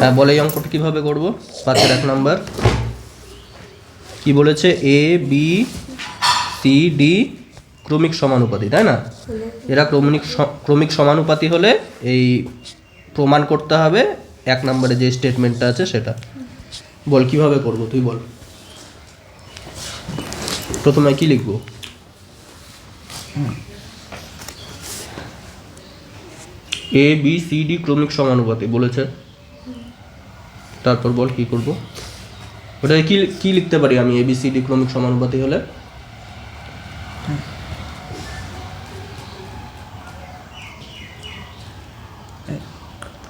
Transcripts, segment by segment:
হ্যাঁ, বলে এই অঙ্কটা কীভাবে করবো? 5-এর 1 নম্বর কি বলেছে? এ বি সি ডি ক্রমিক সমানুপাতি, তাই না? এরা ক্রমিক সমানুপাতি হলে এই প্রমাণ করতে হবে 1 নম্বরে যে স্টেটমেন্টটা আছে সেটা। বল কিভাবে করব, তুই বল। প্রথমে কি লিখবো? এ বি সি ডি ক্রমিক সমানুপাতি বলেছে, তারপর বল কি করব। ওটা কি লিখতে পারি আমি? এ বি সি ডি ক্রমিক সমানুপাতি হলে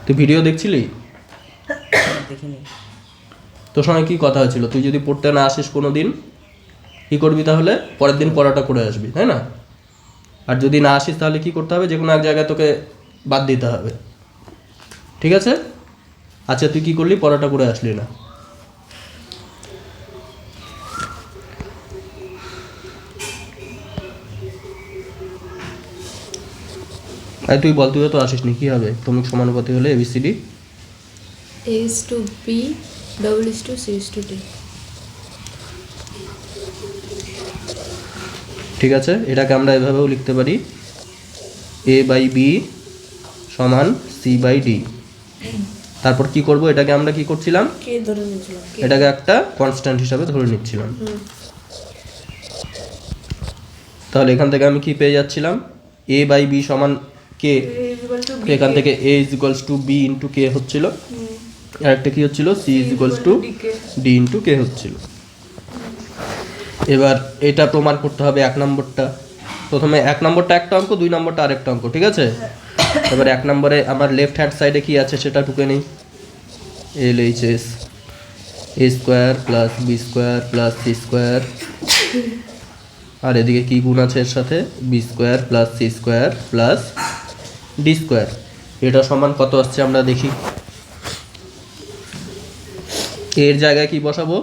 তুই ভিডিও দেখছিলি? দেখিনি। তোর সঙ্গে কি কথা হয়েছিল? তুই যদি পড়তে না আসিস কোনো দিন কী করবি? তাহলে পরের দিন পড়াটা করে আসবি, তাই না? আর যদি না আসিস তাহলে কি করতে হবে? যে কোনো এক জায়গায় তোকে বাদ দিতে হবে, ঠিক আছে? আচ্ছা, তুই কি করলি? পড়াটা করে আসলি না। আর তুই বল, তুইও তো আসিস নি, কী হবে ক্রমিক সমানুপাতি হলে ABCD? A is to B, double is to C is to D. ঠিক আছে, এটাকে আমরা এভাবেও লিখতে পারি, এ বাই বি সমান সি বাই ডি। তারপর কি করব? এটাকে আমরা কি করছিলাম? কে ধরে নিয়েছিলাম, এটাকে একটা কনস্ট্যান্ট হিসাবে ধরে নিচ্ছিলাম। তাহলে এখান থেকে আমি কি পেয়ে যাচ্ছিলাম? এ বাই বি সমান কে, এখান থেকে A is equals to B into K হচ্ছিল, আর একটা কি হচ্ছিল? C is equals to D into K হচ্ছিল। এবার এটা প্রমাণ করতে হবে 1 নম্বরটা। প্রথমে 1 নম্বরটা একটা অঙ্ক, 2 নম্বরটা আরেকটা অঙ্ক, ঠিক আছে? এবার 1 নম্বরে আমার লেফট হ্যান্ড সাইডে কি আছে সেটা টুকে নেই। L H S A square plus B square plus C square, আর এদিকে কি গুণ আছে এর সাথে? B square plus C square plus D square. এটা সমান কত আসছে আমরা দেখি। এর জায়গায় কি বসাবো?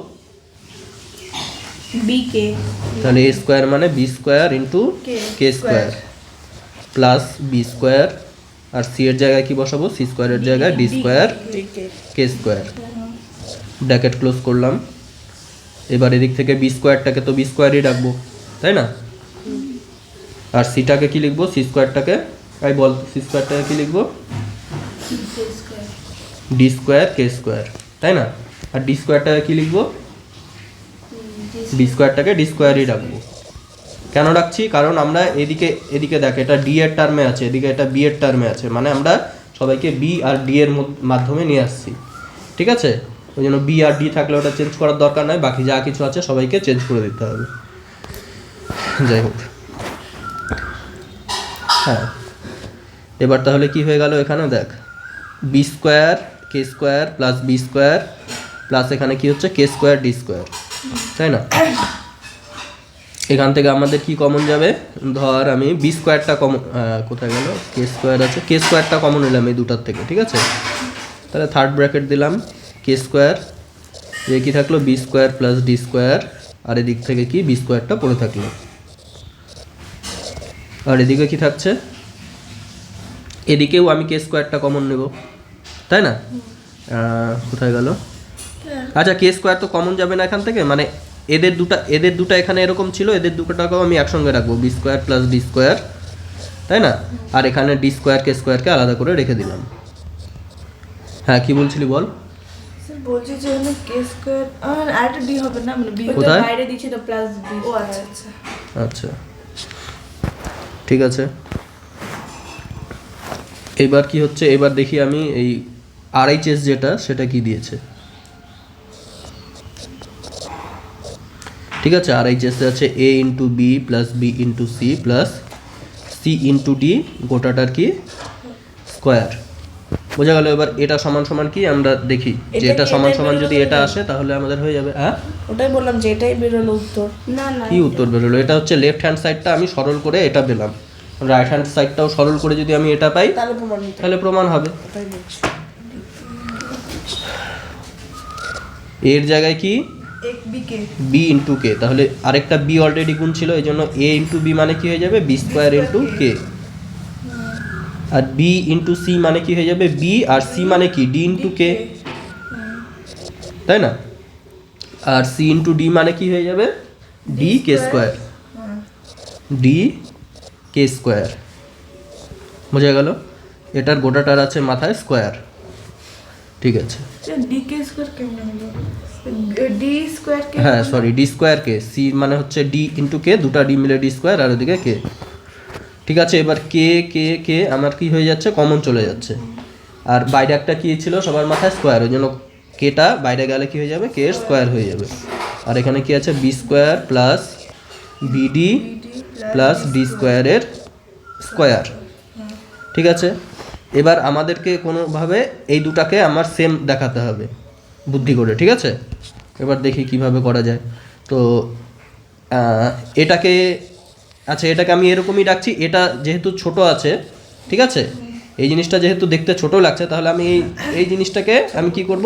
B কে, তাহলে এ স্কোয়ার মানে B square into K square plus B square, আর সি এর জায়গায় কি বসাবো? সি স্কোয়ারের জায়গায় D square K square. Bracket close করলাম। এবার এদিক থেকে বি স্কোয়ারটাকে তো বি স্কোয়ারই রাখবো, তাই না? আর সিটাকে কি লিখবো? সি স্কোয়ারটাকে, তাই বল, সি স্কোয়ারটাকে কি লিখবো? ডি স্কোয়ার কে স্কোয়ার, তাই না? আর ডি স্কোয়ারটাকে কি লিখবো? ডি স্কোয়ারটাকে ডি স্কোয়ারই রাখবো। কেন রাখছি? কারণ আমরা এদিকে দেখ, এটা ডি এর টার্মে আছে, এদিকে এটা বি এর টার্মে আছে, মানে আমরা সবাইকে বি আর ডি এর মাধ্যমে নিয়ে আসছি, ঠিক আছে? ওই জন্য বি আর ডি থাকলে ওটা চেঞ্জ করার দরকার নয়, বাকি যা কিছু আছে সবাইকে চেঞ্জ করে দিতে হবে। যাই হোক, হ্যাঁ, এবার তাহলে কি হয়ে গেল? এখানে দেখ, B square K square plus B square plus এখানে কি হচ্ছে? কে স্কোয়ার ডি স্কোয়ার, তাই না? এখান থেকে আমাদের কি কমন যাবে? ধর আমি বি স্কোয়ারটা কমন, কোথায় গেল? কে স্কোয়ার আছে, কে স্কোয়ারটা কমন নিলাম এই দুটার থেকে, ঠিক আছে? তাহলে থার্ড ব্র্যাকেট দিলাম, কে স্কোয়ার, এ কি থাকলো? B square plus D square, আর এদিক থেকে কি? বি স্কোয়ারটা পড়ে থাকলো, আর এদিকে কি থাকছে? এদিকেও আমি কে স্কোয়ারটা কমন নেব, তাই না? কোথায় গেল? আচ্ছা, কে স্কোয়ার তো কমন যাবে না এখান থেকে, মানে এদের দুটা এখানে এরকম ছিল, এদের দুটোটাকেও আমি একসঙ্গে রাখবো, b square plus D square, তাই না? আর এখানে ডি স্কোয়ার কে স্কোয়ারকে আলাদা করে রেখে দিলাম। হ্যাঁ, কি বলছিলি বল? স্যার বলছি যে হলো কে স্কয়ার আর আরেকটা ডি হবে না, মানে বি কোথায়? বাইরে দিচ্ছি তো প্লাস বি। ও আচ্ছা আচ্ছা আচ্ছা, ঠিক আছে। এবার কি হচ্ছে? এবার দেখি আমি এই আরএইচএস যেটা, সেটা কি দিয়েছে, ঠিক আছে? আরএইচএস আছে A into B plus B into C plus C into D, গোটাটার কি? স্কোয়ার। বোঝা গেল? এবার এটা সমান সমান কি আমরা দেখি, যে এটা সমান সমান যদি এটা আসে তাহলে আমাদের হয়ে যাবে। হ্যাঁ, ওটাই বললাম যে এটাই বেরোলো উত্তর। না না, কি উত্তর বেরোলো? এটা হচ্ছে লেফট হ্যান্ড সাইডটা আমি সরল করে এটা পেলাম, রাইট হ্যান্ড সাইডটাও সরল করে যদি আমি এটা পাই তাহলে প্রমাণিত, তাহলে প্রমাণ হবে। ওটাই বলছি। এর জায়গায় কি? এক B K B into K, তাহলে আরেকটা বি অলরেডি গুণ ছিল, এই জন্য এ ইন্টু বি মানে কি হয়ে যাবে বি স্কোয়ার ইন্টু কে, আর বি ইন্টু সি মানে কি হয়ে যাবে বি, আর সি মানে কি ডি ইন্টু কে, তাই না? আর সি ইন্টু ডি মানে কি হয়ে যাবে ডি কে স্কোয়ার, ডি কে স্কোয়ার। বোঝা গেল? এটার গোটাটার আছে মাথায় স্কোয়ার। ঠিক আছে, ডি কে স্কোয়ার কেমন হলো? ডি স্কোয়ার কে হ্যাঁ সরি ডি স্কোয়ার কে, সি মানে হচ্ছে ডি ইন্টু কে, দুটা ডি মিলে ডি স্কোয়ার আর ওদিকে কে। ঠিক আছে, এবার কে কে কে আমার কি হয়ে যাচ্ছে কমন চলে যাচ্ছে, আর বাইরে একটা কি ছিল সবার মাথায় স্কোয়ার, ওই জন্য কেটা বাইরে গেলে কি হয়ে যাবে কে এর স্কোয়ার হয়ে যাবে। আর এখানে কি আছে B square plus b d plus d স্কোয়ারের স্কোয়ার। ঠিক আছে, এবার আমাদেরকে কোনোভাবে এই দুটাকে আমার সেম দেখাতে হবে বুদ্ধি করে। ঠিক আছে, এবার দেখি কিভাবে করা যায়। তো এটাকে আচ্ছা এটাকে আমি এরকমই রাখছি, এটা যেহেতু ছোট আছে, ঠিক আছে, এই জিনিসটা যেহেতু দেখতে ছোট লাগছে, তাহলে আমি এই জিনিসটাকে আমি কি করব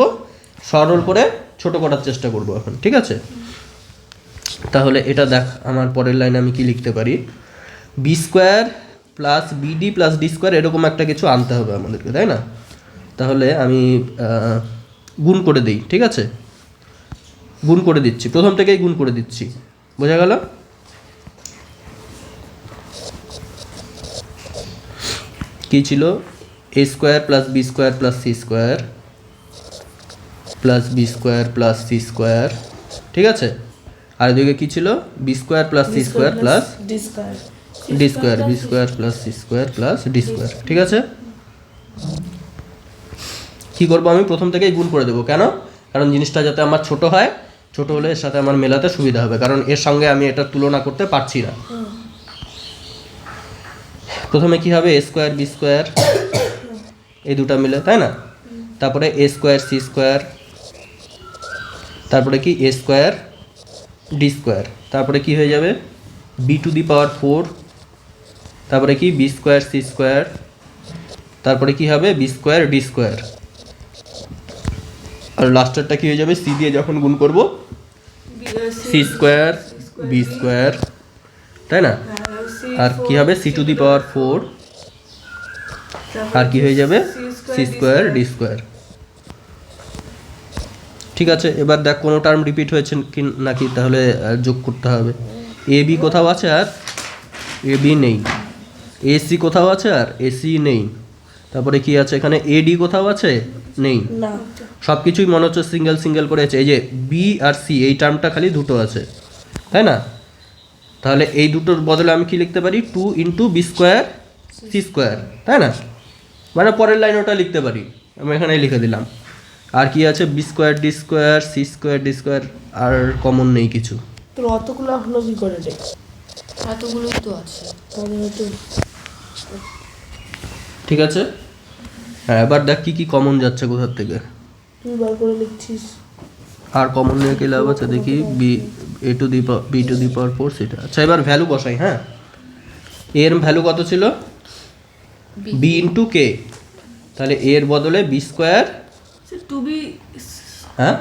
সরল করে ছোট করার চেষ্টা করব এখন। ঠিক আছে, তাহলে এটা দেখ আমার পরের লাইনে আমি কি লিখতে পারি, b square plus b d plus D square এরকম একটা কিছু আনতে হবে আমাদেরকে, তাই না? তাহলে আমি গুণ করে দিই। ঠিক আছে, গুণ করে দিচ্ছি, প্রথম থেকেই গুণ করে দিচ্ছি। বোঝা গেল? কি ছিল A square plus B square plus C square plus B square plus C square. ঠিক আছে, আর এদিকে কি ছিল B square plus C square plus D square D square, B square plus C square plus D square. ঠিক আছে, কি করবো আমি প্রথম থেকেই গুণ করে দেবো, কেন? কারণ জিনিসটা যাতে আমার ছোট হয়, ছোট হলে এর সাথে আমার মেলাতে সুবিধা হবে, কারণ এর সঙ্গে আমি এটা তুলনা করতে পারছি না। প্রথমে কি হবে এ স্কোয়ার বি স্কোয়ার এই দুটা মিলে, তাই না? তারপরে এ স্কোয়ার সি স্কোয়ার, তারপরে কি এ স্কোয়ার ডি স্কোয়ার, তারপরে কি হয়ে যাবে বি টু দি পাওয়ার 4, তারপরে কি বি স্কোয়ার সি স্কোয়ার, তারপরে কি হবে বি স্কোয়ার ডি স্কোয়ার, আর লাস্টেরটা কি হয়ে যাবে সি দিয়ে যখন গুণ করব সি স্কোয়ার বি স্কোয়ার, তাই না? আর কি হবে সি টু দি পাওয়ার 4, আর কি হয়ে যাবে সি স্কোয়ার ডি স্কোয়ার। ঠিক আছে, এবার দেখ কোনো টার্ম রিপিট হয়েছে কি নাকি, তাহলে যোগ করতে হবে। এ বি কোথাও আছে আর এ বি নেই, এসি কোথাও আছে আর এসি নেই, তারপরে কি আছে এখানে এডি কোথাও আছে নেই, সব কিছুই মনে হচ্ছে সিঙ্গেল সিঙ্গেল করে আছে। এই যে বি আর সি এই টার্মটা খালি দুটো আছে, তাই না? তাহলে এই দুটোর বদলে আমি কি লিখতে পারি 2 into b square C square, তাই না? মানে পরের লাইন ওটা লিখতে পারি, আমি এখানে লিখে দিলাম। আর কি আছে B square D square C square D square, আর কমন নেই কিছু। তো অতগুলো হলো কি করে রে? এতগুলোই তো আছে। তাহলে হয়তো ঠিক আছে, হ্যাঁ এবার দেখ কি কি কমন যাচ্ছে কোথার থেকে। তুই বার করে লিখছিস। আর কমন নিয়ে কি লাভ আছে দেখি, B A to the B to the power 4 সেটা। আচ্ছা এবার ভ্যালু বসাই। হ্যাঁ, এর ভ্যালু কত ছিল বি ইন্টু কে, তাহলে এর বদলে বি স্কোয়ার, টু বি হ্যাঁ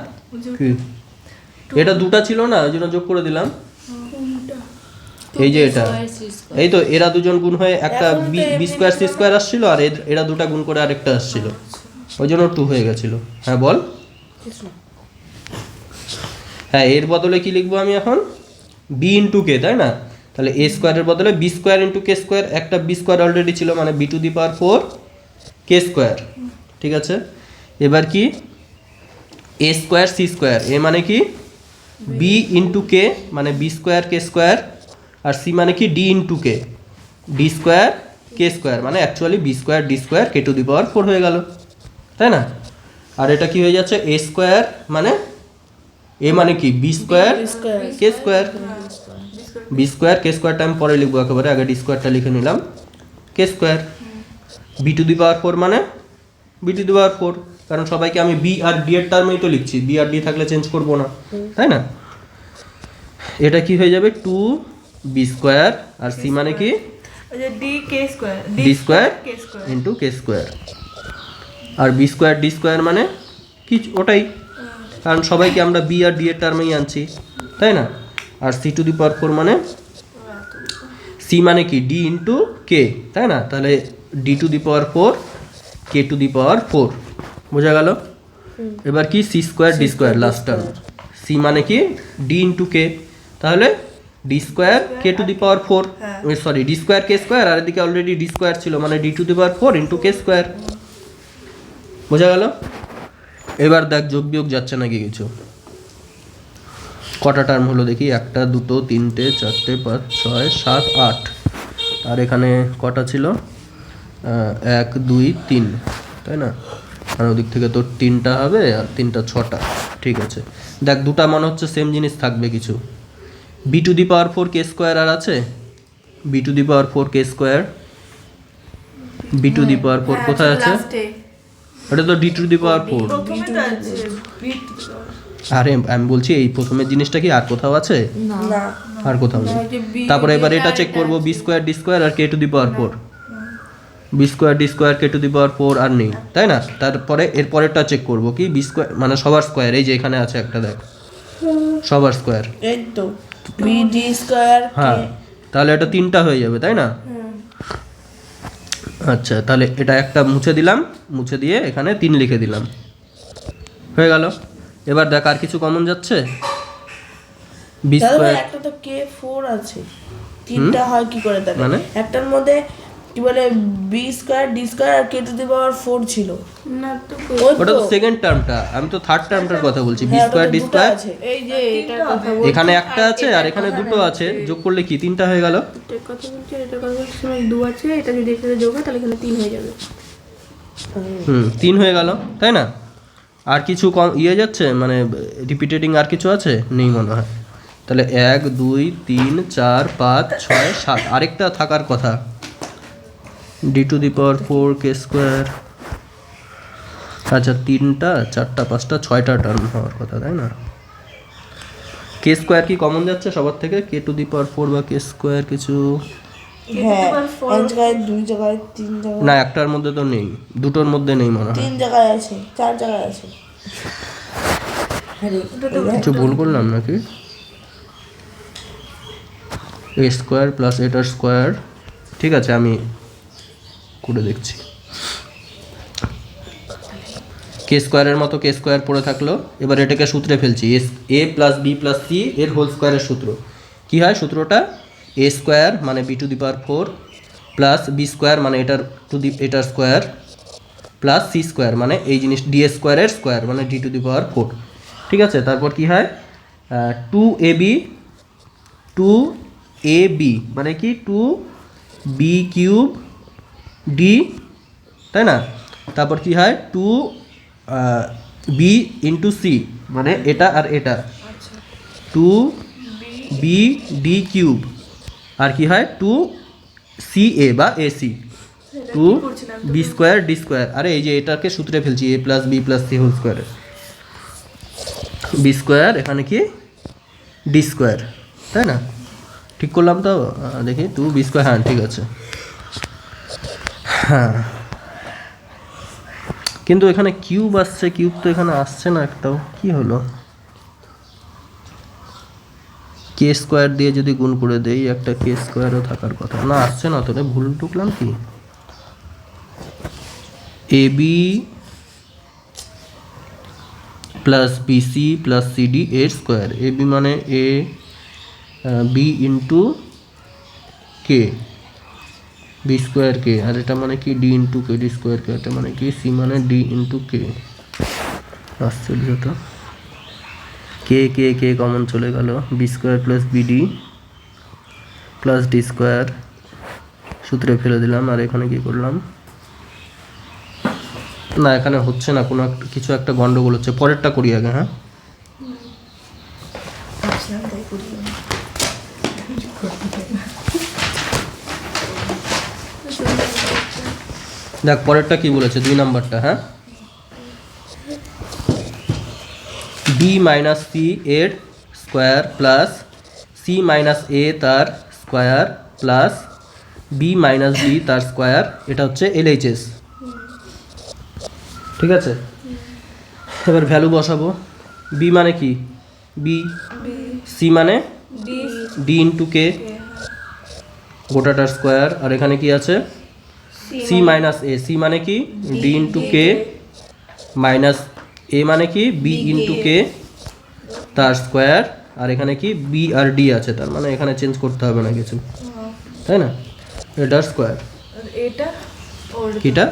কি এটা দুটা ছিল না ওই জন্য যোগ করে দিলাম। এই যে এটা, এই তো এরা দুজন গুণ হয়ে একটা বি স্কোয়ার সি স্কোয়ার আসছিল, আর এরা দুটা গুণ করে আরেকটা আসছিল, ওই জন্য 2 হয়ে গেছিল। হ্যাঁ বল। হ্যাঁ, এর বদলে কি লিখবো আমি এখন বি ইন্টু কে, তাই না? তাহলে এ স্কোয়ারের বদলে B square into K square, একটা বি স্কোয়ার অলরেডি ছিল মানে B to the power 4 K square. ঠিক আছে, এবার কি A square C square, A মানে কি বি ইন্টু কে মানে বি স্কোয়ার কে স্কোয়ার, আর সি মানে কি D into K D square K square, মানে actually B square D square K to the power 4 হয়ে গেল, তাই না? আর এটা কি হয়ে যাচ্ছে এ স্কোয়ার মানে এ মানে কি B square K square, B square কে স্কোয়ারটা আমি পরে লিখবো, একেবারে আগে ডি স্কোয়ারটা লিখে নিলাম কে square, B to the power 4 মানে বি টু দি পাওয়ার 4, কারণ সবাইকে আমি বি আর ডি এর টার্মেই তো লিখছি, বি আর ডি থাকলে চেঞ্জ করবো না, তাই না? এটা কি হয়ে যাবে 2 বি স্কোয়ার, আর সি মানে কি ডি কে square D square K square into K square, আর বি স্কোয়ার ডি স্কোয়ার মানে কি ওটাই কারণ সবাইকে আমরা বি আর ডি এর টার্মেই আনছি, তাই না? আর সি টু দি পাওয়ার 4 মানে সি মানে কি ডি ইন্টু কে, তাই না? তাহলে D to the power 4 K to the power 4, বোঝা গেল? এবার কি C square D square last term, C মানে কি ডি ইন্টু কে, তাহলে D square K to the power 4, sorry D square K square, আর এদিকে অলরেডি ডি স্কোয়ার ছিল মানে D to the power 4 into K square, বোঝা গেল? এবার দেখ যোগ বিয়োগ যাচ্ছে নাকি কিছু, কটা টার্ম হলো দেখি, 1 2 3 4 5 6 7 8, আর এখানে কটা ছিল 1 2 3, তাই না? আর ওদিক থেকে তোর 3টা হবে আর 3টা 6টা, ঠিক আছে। দেখ দুটা মনে হচ্ছে সেম জিনিস থাকবে কিছু, B to the power 4 K square আর আছে B to the power 4 K square, B to the power 4 কোথায় আছে? এটা তো ডি টু দি পাওয়ার 4। প্রথমে তো আছে বি টু দি পাওয়ার, আরে আমি বলছি এই প্রথমের জিনিসটা কি আর কোথাও আছে? না আর কোথাও নেই। তারপরে এবার এটা চেক করবো, বি স্কোয়ার ডি স্কোয়ার আর K to the power 4, B square D square K to the power 4 আর নেই, তাই না? তারপরে এর পরেরটা চেক করবো কি বি স্কোয়ার মানে সবার স্কোয়ার, এই যে এখানে আছে একটা দেখ সবার স্কোয়ার, এই তো বি ডি স্কোয়ার হ্যাঁ তাহলে এটা 3টা হয়ে যাবে, তাই না? আচ্ছা তাহলে এটা একটা মুছে দিলাম, মুছে দিয়ে এখানে 3 লিখে দিলাম, হয়ে গেল। এবার দেখ আর কিছু কমন যাচ্ছে, বি তাহলে স্কোয়ার একটা তো কে 4 আছে, তিনটা হয় কি করে তাহলে? মানে? একটার মধ্যে কি বলে বি স্কোয়ার ডি স্কোয়ার আর কে টু দি পাওয়ার 4 ছিল। না তো ওই ওটা তো সেকেন্ড টার্মটা, আমি তো থার্ড টার্মটার কথা বলছি, বি হ্যাঁ, ওটা স্কোয়ার তো ডি দুটো স্কোয়ার, আছে। এই যে এটার কথা বলছি, এখানে একটা আছে আর এখানে দুটো আছে, যোগ করলে কি 3টা হয়ে গেল? এটার কথা বলছি, এটার কথা বলছি, সময় 2 আছে, এটা যদি এটাতে যোগ হয় তাহলে এখানে 3 হয়ে যাবে। 3 হয়ে গেল, তাই না? আর কিছু কম ইয়ে যাচ্ছে মানে রিপিটেটিং আর কিছু আছে নেই মনে হয়, তাহলে 1 2 3 4 5 6 7, আরেকটা থাকার কথা D to the power 4 K square, আচ্ছা 3টা 4টা 5টা 6টা টার্ম হওয়ার কথা, তাই না? কে স্কোয়ার কি কমন যাচ্ছে সবার থেকে, কে টু দি পাওয়ার 4 বা কে স্কোয়ার কিছু? হ্যাঁ এক জায়গায় 2 জায়গায় 3 জায়গায়, না একটার মধ্যে তো নেই, দুটোর মধ্যে নেই মনে হয়, 3 জায়গায় আছে 4 জায়গায় আছে। আরে কিছু ভুল করলাম নাকি? এ স্কোয়ার প্লাস এটার স্কোয়ার, ঠিক আছে আমি করে দেখছি। কে স্কোয়ারের মতো কে স্কোয়ার পড়ে থাকলো, এবার এটাকে সূত্রে ফেলছি, এ প্লাস বি প্লাস সি এর হোল স্কোয়ারের সূত্র কি হয়? সূত্রটা এ স্কোয়ার মানে B to the power 4 plus B square মানে এটার স্কোয়ার প্লাস সি স্কোয়ার মানে এই জিনিস ডি স্কোয়ারের স্কোয়ার মানে ডি টু দি পাওয়ার 4, ঠিক আছে? তারপর কি হয় 2ab মানে কি 2b কিউব ডি, তাই না? তারপর কি হয় 2b ইন্টু সি মানে এটা আর এটা 2b ডি কিউব, আর কি হয় 2ca বা AC 2b square D square, আরে এই যে এটাকে সূত্রে ফেলছি এ plus B plus C whole square, B square এখানে কি ডি স্কোয়ার, তাই না? ঠিক করলাম তো? দেখি 2b স্কোয়ার, হ্যাঁ ঠিক আছে। হ্যাঁ কিন্তু এখানে কিউব আসছে, কিউব তো এখানে আসছে না একটাও, কি হলো? কে স্কোয়ার দিয়ে যদি গুণ করে দেই একটা কে স্কোয়ারও থাকার কথা না, আসছে না তো রে, ভুল ঢুকলাম কি? A B plus BC plus CD এর স্কোয়ার, এ বি মানে A B into K B square K, আর এটা মানে কি D into K D square K, এটা মানে কি সি মানে ডি ইন্টু কে, আশ্চর্য তো, কে কে কে কমন চলে গেল, b square plus b d plus D square সূত্রে ফেলে দিলাম, আর এখানে কি করলাম? না এখানে হচ্ছে না, কোনো কিছু একটা গন্ডগোল হচ্ছে, পরেরটা করি আগে। হ্যাঁ দেখ পরেরটা কি বলেছে, 2 নাম্বারটা, হ্যাঁ বি মাইনাস সি এর square plus C minus a তার square plus B minus b তার স্কোয়ার, এটা হচ্ছে এলএইচএস, ঠিক আছে? এবার ভ্যালু বসাবো, বি মানে কি বি, সি মানে ডি ডি ইন্টু কে গোটাটার স্কোয়ার, আর এখানে কি আছে সি মাইনাস এ, সি মানে কি ডি ইন্টু কে মাইনাস এ মানে কি বি ইন্টু কে তার স্কোয়ার, আর এখানে কি বি আর ডি আছে, তার মানে এখানে চেঞ্জ করতে হবে না কিছু, তাই না, এটার স্কোয়ার। আর এটা ওর কিটা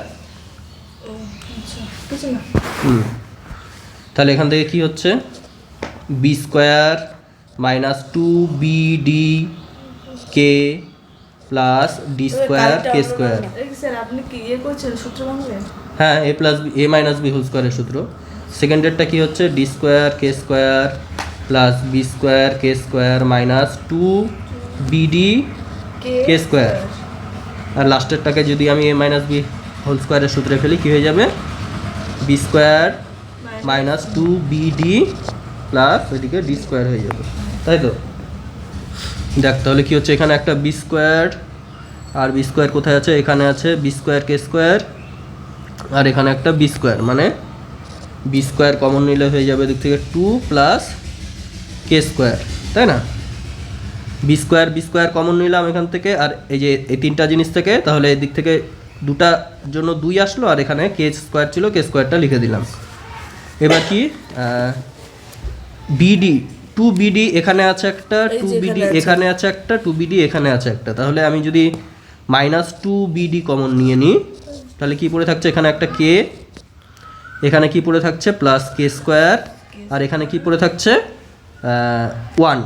কিছু না। তাহলে এখান থেকে কি হচ্ছে B square minus two B D K plus D square K square. Sir আপনি কি করছেন সূত্র ভাঙলেন? হ্যাঁ, A plus B A minus B whole স্কোয়ারের সূত্র। সেকেন্ডেরটা কি হচ্ছে D square K square plus B square K square minus two BD K square, আর লাস্টেরটাকে যদি আমি এ মাইনাস বি হোল স্কোয়ারের সূত্রে ফেলি কী হয়ে যাবে b square minus two b d plus ওইদিকে ডি স্কোয়ার হয়ে যাবে, তাই তো। দেখ তাহলে কী হচ্ছে এখানে একটা বি স্কোয়ার, আর বি স্কোয়ার কোথায় আছে, এখানে আছে বি স্কোয়ার কে স্কোয়ার, আর এখানে একটা বি স্কোয়ার, মানে বি স্কোয়ার কমন নিলে হয়ে যাবে দিক থেকে টু প্লাস কে স্কোয়ার, তাই না। বি স্কোয়ার কমন নিলাম এখান থেকে, আর এই যে এই তিনটা জিনিস থেকে, তাহলে এই দিক থেকে দুটার জন্য 2 আসলো, আর এখানে কে স্কোয়ার ছিল, কে স্কোয়ারটা লিখে দিলাম। এবার কি বিডি টু বিডি এখানে আছে একটা, টু বিডি এখানে আছে একটা, টু বিডি এখানে আছে একটা, তাহলে আমি যদি মাইনাস টু বিডি কমন নিয়ে নিই তাহলে কি পড়ে থাকছে এখানে একটা কে, এখানে কি পড়ে থাকছে প্লাস কে স্কোয়ার, আর এখানে কি পড়ে থাকছে 1,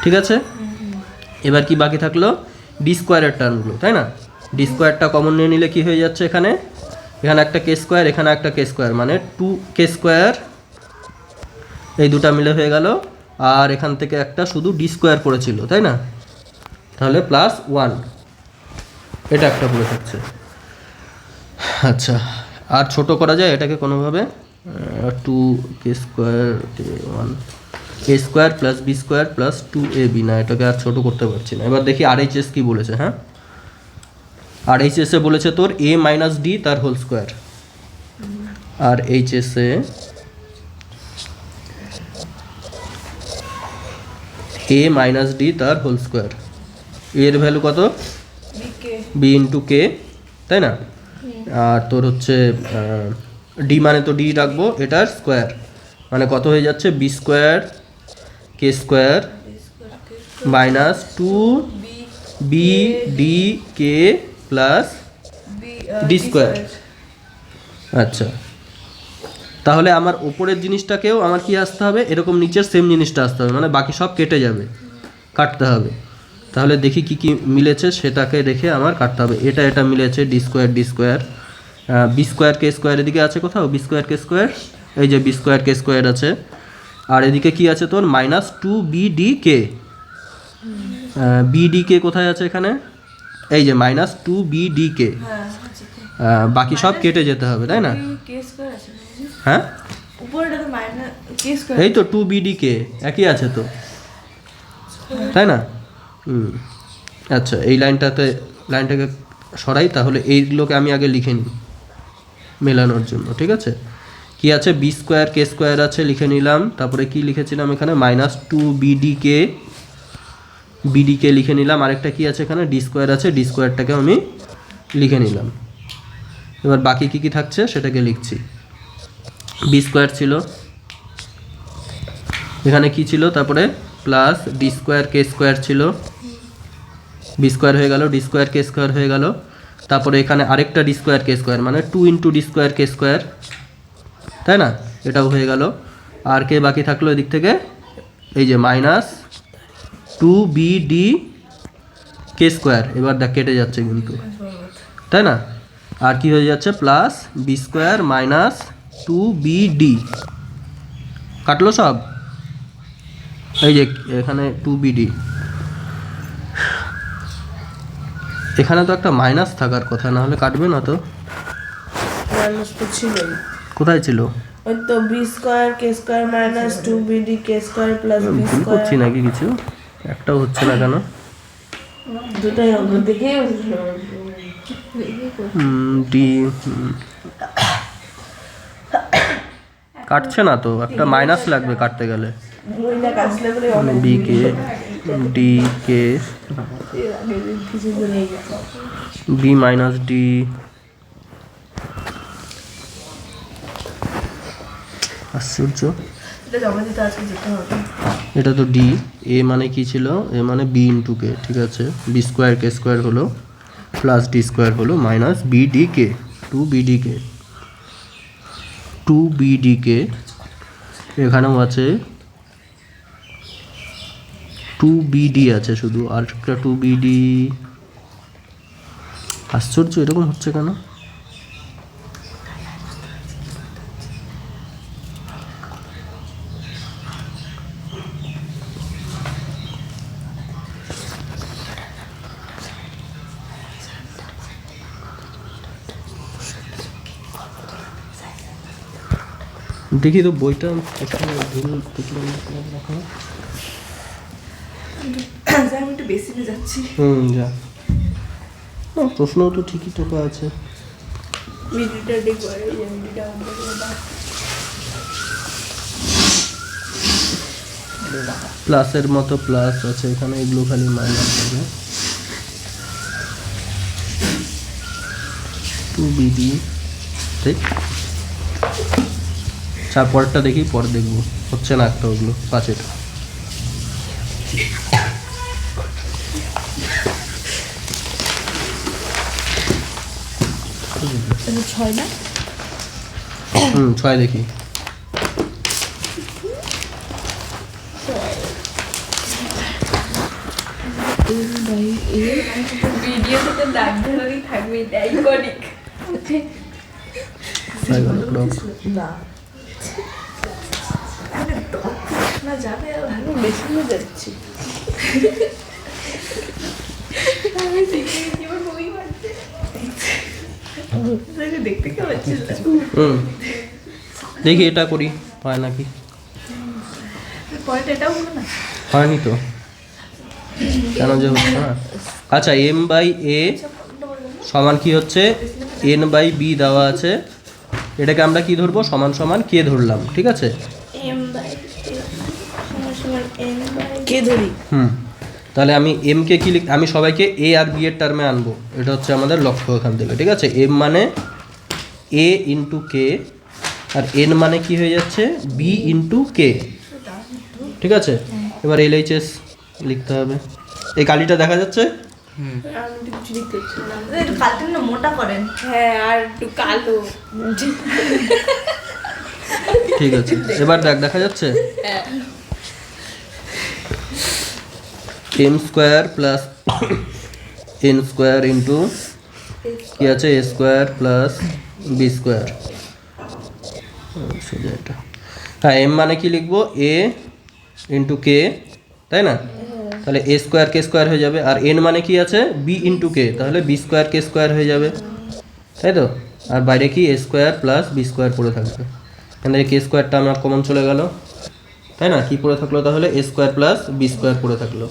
ঠিক আছে। এবার কি বাকি থাকলো ডি স্কোয়ারের টার্মগুলো, তাই না। ডি স্কোয়ারটা কমন নিয়ে নিলে কি হয়ে যাচ্ছে এখানে একটা কে স্কোয়ার, এখানে একটা কে স্কোয়ার, মানে 2 কে স্কোয়ার, এই দুটা মিলে হয়ে গেল, আর এখান থেকে একটা শুধু ডি স্কোয়ার পড়েছিল, তাই না, তাহলে প্লাস 1, এটা একটা পড়ে থাকছে। আচ্ছা, আর ছোট করা যায় এটাকে কোনোভাবে 2 কে square 1 A square plus B square plus 2ab, না এটাকে আর ছোটো করতে পারছি না। এবার দেখি আরএইচএস কি বলেছে। হ্যাঁ, আরএইচএসে বলেছে তোর এ মাইনাস ডি তার হোল স্কোয়ার, আর এইচএসে এ মাইনাস ডি তার হোল স্কোয়ার, এর ভ্যালু কত বি ইন্টু কে, তাই না। আর তোর হচ্ছে ডি মানে তো ডি রাখবো, এটার স্কোয়ার মানে কত হয়ে যাচ্ছে B square K square minus two B D K plus D square. আচ্ছা, তাহলে আমার ওপরের জিনিসটাকেও আমার কি আসতে হবে, এরকম নিচের সেম জিনিসটা আসতে হবে, মানে বাকি সব কেটে যাবে, কাটতে হবে। তাহলে দেখি কি কি মিলেছে সেটাকে দেখে আমার কাটতে হবে। এটা মিলেছে D square B square K square, এদিকে আছে কোথাও বি স্কোয়ার কে স্কোয়ার, এই যে বি স্কোয়ার কে স্কোয়ার আছে, আর এদিকে কি আছে তোর মাইনাস টু বিডি কে, বিডি কে কোথায় আছে এখানে, এই যে মাইনাস টু বিডি কে, বাকি সব কেটে যেতে হবে, তাই না। হ্যাঁ, এই তো টু বিডি কে একই আছে তো, তাই না। আচ্ছা, এই লাইনটাকে সরাই, তাহলে এইগুলোকে আমি আগে লিখে নিই মেলানোর জন্য, ঠিক আছে। কি আছে বি স্কোয়ার কে স্কোয়ার আছে, লিখে নিলাম। তারপরে কি লিখেছিলাম এখানে মাইনাস টু বিডি কে লিখে নিলাম। আরেকটা কি আছে এখানে ডি স্কোয়ার আছে, ডি স্কোয়ারটাকে আমি লিখে নিলাম। এবার বাকি কি কি থাকছে সেটাকে লিখছি। বি স্কোয়ার ছিল, এখানে কি ছিল, তারপরে plus D square K square ছিল, বি স্কোয়ার হয়ে গেল, ডি স্কোয়ার কে স্কোয়ার হয়ে গেল। তারপরে এখানে আরেকটা ডি স্কোয়ার কে স্কোয়ার, মানে 2 into D square K square, তাই না, এটাও হয়ে গেল। আর কে বাকি থাকলো এদিক থেকে, এই যে মাইনাস টু বি ডি কে স্কোয়ার, এবার দেখ কেটে যাচ্ছে কিন্তু, তাই না। আর কি হয়ে যাচ্ছে plus B square minus two B d, কাটলো সব, এই যে এখানে টু বি ডি, এখানে তো একটা মাইনাস থাকার কথা, না হলে কাটবে না তো। মাইনাস তো ছিলই, কোথায় ছিল, ওই তো B square K square minus two BD K square plus B ভুল স্কোয়ার। করছি নাকি কিছু, একটাও হচ্ছে না কেন। দুটাই অঙ্ক দেখেই ডি কাটছে না তো, একটা মাইনাস লাগবে কাটতে গেলে। মহিলা কাটলে বলে মানে বি কে ডি কে কিছু তো নেই গেছে। বি মাইনাস ডি, আশ্চর্য। এটা জমা দিতে আজকে যেতে হবে। এটা তো ডি, এ মানে কি ছিল, এ মানে বি ইন্টু কে, ঠিক আছে। বি স্কোয়ার কে স্কোয়ার হলো প্লাস ডি স্কোয়ার হলো মাইনাস বি ডি কে, টু বি ডি কে, টু বি ডি কে। এখানেও আছে টু বি ডি আছে শুধু, আর একটা টু বি ডি। আশ্চর্য, এরকম হচ্ছে কেন? দেখি তো বইটা এখানে ধরুন রাখা। স্যার আমি একটু বেশি নিয়ে যাচ্ছি। যা, না প্রশ্ন তো ঠিকই টোকা আছে। ভিডিওটা ঠিক করে ভিডিওটা অন করে দাও। প্লাসের মতো প্লাস আছে এখানে, এগুলো খালি মাইনাস হবে। টু বিডি, ঠিক। পরেরটা দেখি, পরে দেখবো হচ্ছে না একটা, ওগুলো পাঁচের। ছয় না, 6 দেখি। ভিডিওতে তো দাগ ধরেই থাকবে, এটা আইকনিক। না না যাবে আর আমি বেশি নিয়ে যাচ্ছি। আমি শিখে গেছি, আমার বই বাড়ছে। আপনাকে দেখতে কেমন লাগছিল? দেখি এটা করি হয় নাকি। পরেরটা এটাও হলো না। হয়নি তো, কেন যে হচ্ছে না। আচ্ছা, এম বাই এ সমান কি হচ্ছে, এন বাই বি দেওয়া আছে। এটাকে আমরা কি ধরবো, সমান সমান কে ধরলাম, ঠিক আছে। এম বাই সমান সমান এন বাই কে ধরি? তাহলে আমি এম কে কি আমি সবাইকে এ আর বি এর টার্মে আনবো, এটা হচ্ছে আমাদের লক্ষ্য এখান থেকে, ঠিক আছে। এম মানে এ ইন্টু কে, আর এন মানে কি হয়ে যাচ্ছে, বি ইন্টু কে, ঠিক আছে। এবার LHS লিখতে হবে। এই কালিটা দেখা যাচ্ছে? আমি তো কিছু লিখতে পারছি না। একটু কালটা না মোটা করেন। হ্যাঁ, আর একটু কালো। ঠিক আছে, এবার দেখা যাচ্ছে। M square plus n square into কি আছে, a square plus B square. সোজা এটা। হ্যাঁ, এম মানে কি লিখবো, এ ইন্টু কে, তাই না। তাহলে এ স্কোয়ার কে স্কোয়ার হয়ে যাবে, আর এন মানে কি আছে, বি ইন্টু কে, তাহলে বি স্কোয়ার কে স্কোয়ার হয়ে যাবে, তাই তো। আর বাইরে কি A square plus B square পড়ে থাকবে। এখানে কে স্কোয়ারটা আমার কমন চলে গেল, তাই না। কি পড়ে থাকলো তাহলে, a square plus B square পড়ে থাকলো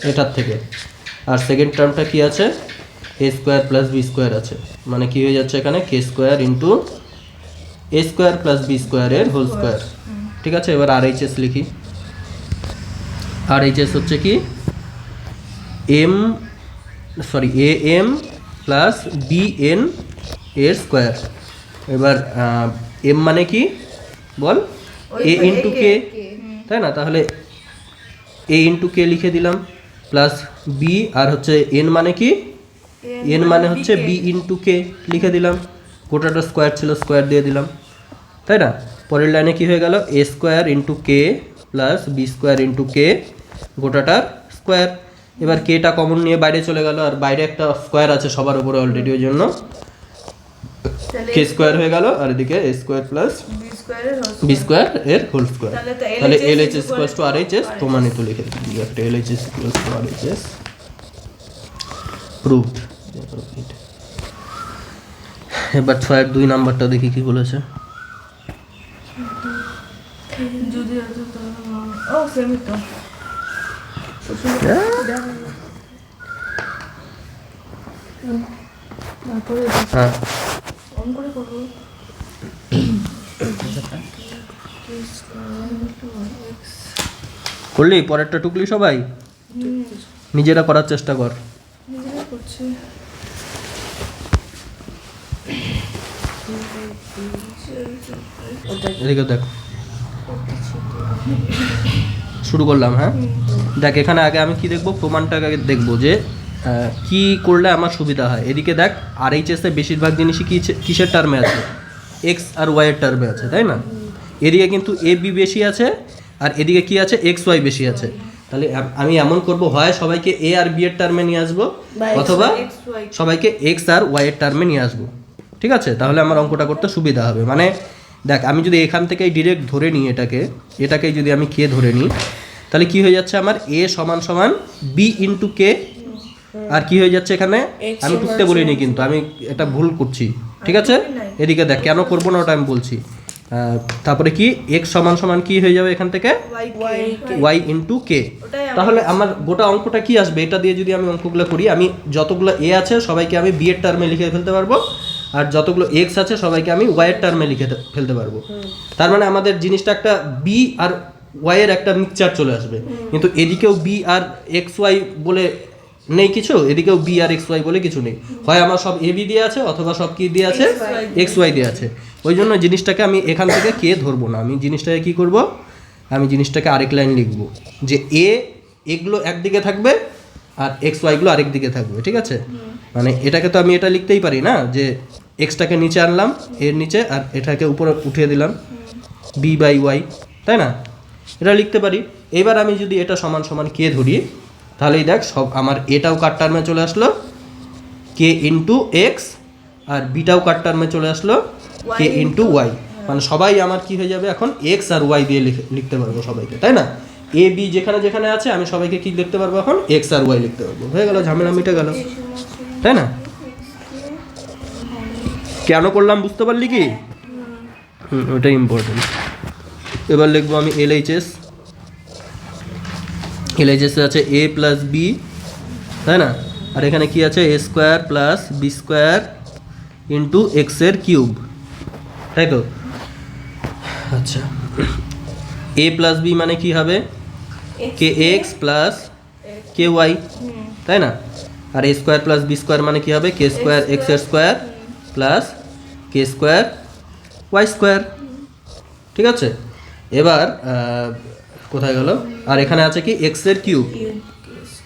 এটার থেকে। আর সেকেন্ড টার্মটা কি আছে, a square plus B square আছে, মানে কি হয়ে যাচ্ছে এখানে, k square into a square plus b স্কোয়ারের হোল স্কোয়ার, ঠিক আছে। এবার RHS লিখি। RHS হচ্ছে কি, m sorry a m plus b n এর স্কোয়ার। এবার এম মানে কি বল, এ ইন্টু কে, তাই না। তাহলে এ ইন্টু কে লিখে দিলাম, প্লাস বি, আর হচ্ছে এন মানে কি, এন মানে হচ্ছে বি ইন্টু কে লিখে দিলাম। গোটাটা স্কোয়ার ছিল, স্কোয়ার দিয়ে দিলাম, তাই না। পরের লাইনে কি হয়ে গেল, এ square into k plus B square into কে, গোটাটার স্কোয়ার। এবার কেটা কমন নিয়ে বাইরে চলে গেল, আর বাইরে একটা স্কোয়ার আছে সবার উপরে অলরেডি, ওই জন্য কে স্কোয়ার হয়ে গেল, আর এদিকে এ স্কোয়ার প্লাস বি স্কোয়ার এর হোল স্কোয়ার। তাহলে LHS ইকুয়ালস টু RHS প্রমাণিত লিখে দিই একটা, LHS equals to RHS proved. এবার 6-2 নাম্বারটা দেখি কি বলেছে। যদি ও সেমই তো। হ্যাঁ, অন করে করবো। করলি পরেরটা টুকলি সবাই? নিজেরা করার চেষ্টা কর। নিজেরা করছি। এদিকে দেখ, শুরু করলাম। হ্যাঁ দেখ, এখানে আগে আমি কি দেখবো, প্রমাণটাকে আগে দেখবো যে কি করলে আমার সুবিধা হয়। এদিকে দেখ RHS এ বেশিরভাগ জিনিসই কিসের টার্মে আছে, এক্স আর ওয়াই এর টার্মে আছে, তাই না? এদিকে কিন্তু AB বেশি আছে আর এদিকে কি আছে, XY বেশি আছে। তাহলে আমি এমন করব, হয় সবাইকে A আর B এর টার্মে নিয়ে আসবো, অথবা সবাইকে X আর Y এর টার্মে নিয়ে আসবো। ঠিক আছে, তাহলে আমার অঙ্কটা করতে সুবিধা হবে। মানে দেখ, আমি যদি এখান থেকেই ডিরেক্ট ধরে নিই এটাকেই যদি আমি কে ধরে নিই, তাহলে কি হয়ে যাচ্ছে আমার A সমান সমান B ইন্টু কে, আর কি হয়ে যাচ্ছে এখানে, আমি টুকতে বলিনি কিন্তু আমি এটা ভুল করছি। ঠিক আছে, এদিকে দেখ কেন করবো না ওটা আমি বলছি। তারপরে কি x সমান সমান কি হয়ে যাবে এখান থেকে, y ইন্টু কে। তাহলে আমার গোটা অঙ্কটা কি আসবে, এটা দিয়ে যদি আমি অঙ্কগুলো করি, আমি যতগুলো a আছে সবাইকে আমি b এর টার্মে লিখে ফেলতে পারবো, আর যতগুলো x আছে সবাইকে আমি y এর টার্মে লিখে ফেলতে পারবো। তার মানে আমাদের জিনিসটা একটা b আর y এর একটা মিক্সচার চলে আসবে। কিন্তু এদিকেও b আর xy বলে নেই কিছু, এদিকেও b আর xy বলে কিছু নেই। হয় আমার সব ab দিয়ে আছে, অথবা সব কি দিয়ে আছে, xy দিয়ে আছে। ওই জন্য জিনিসটাকে আমি এখান থেকে কে ধরবো না, আমি জিনিসটাকে কি করব, আমি জিনিসটাকে আরেক লাইন লিখব যে এগুলো একদিকে থাকবে আর xyগুলো আরেক দিকে থাকবে। ঠিক আছে, মানে এটাকে তো আমি এটা লিখতেই পারি না যে এক্সটাকে নিচে আনলাম এর নিচে আর এটাকে উপরে উঠিয়ে দিলাম b/y, তাই না? এটা লিখতে পারি। এবার আমি যদি এটা সমান সমান কে ধরি, তাহলেই দেখ সব আমার এটাও কার টার্মে চলে আসলো, কে ইন্টু এক্স, আর বিটাও কার টার্মে চলে আসলো, কে ইন্টু ওয়াই। মানে সবাই আমার কি হয়ে যাবে এখন, এক্স আর ওয়াই দিয়ে লিখতে পারবো সবাইকে, তাই না? এ বি যেখানে যেখানে আছে আমি সবাইকে কি লিখতে পারবো এখন, এক্স আর ওয়াই লিখতে পারবো। হয়ে গেল, ঝামেলা মিটে গেল, তাই না? কেন করলাম বুঝতে পারলি কি? ওটাই ইম্পর্টেন্ট। এবার লিখবো আমি LHS এ আছে a প্লাস বি, তাই না? আর এখানে কি আছে, a square plus B square into x এর কিউব, তাই তো? আচ্ছা, a প্লাস বি মানে কি হবে, k x plus k y, তাই না? আর a square plus B square মানে কি হবে, কে স্কোয়ার এক্স এর square plus k square y square. ঠিক আছে, এবার কোথায় গেল, আর এখানে আছে কি এক্স এর কিউব।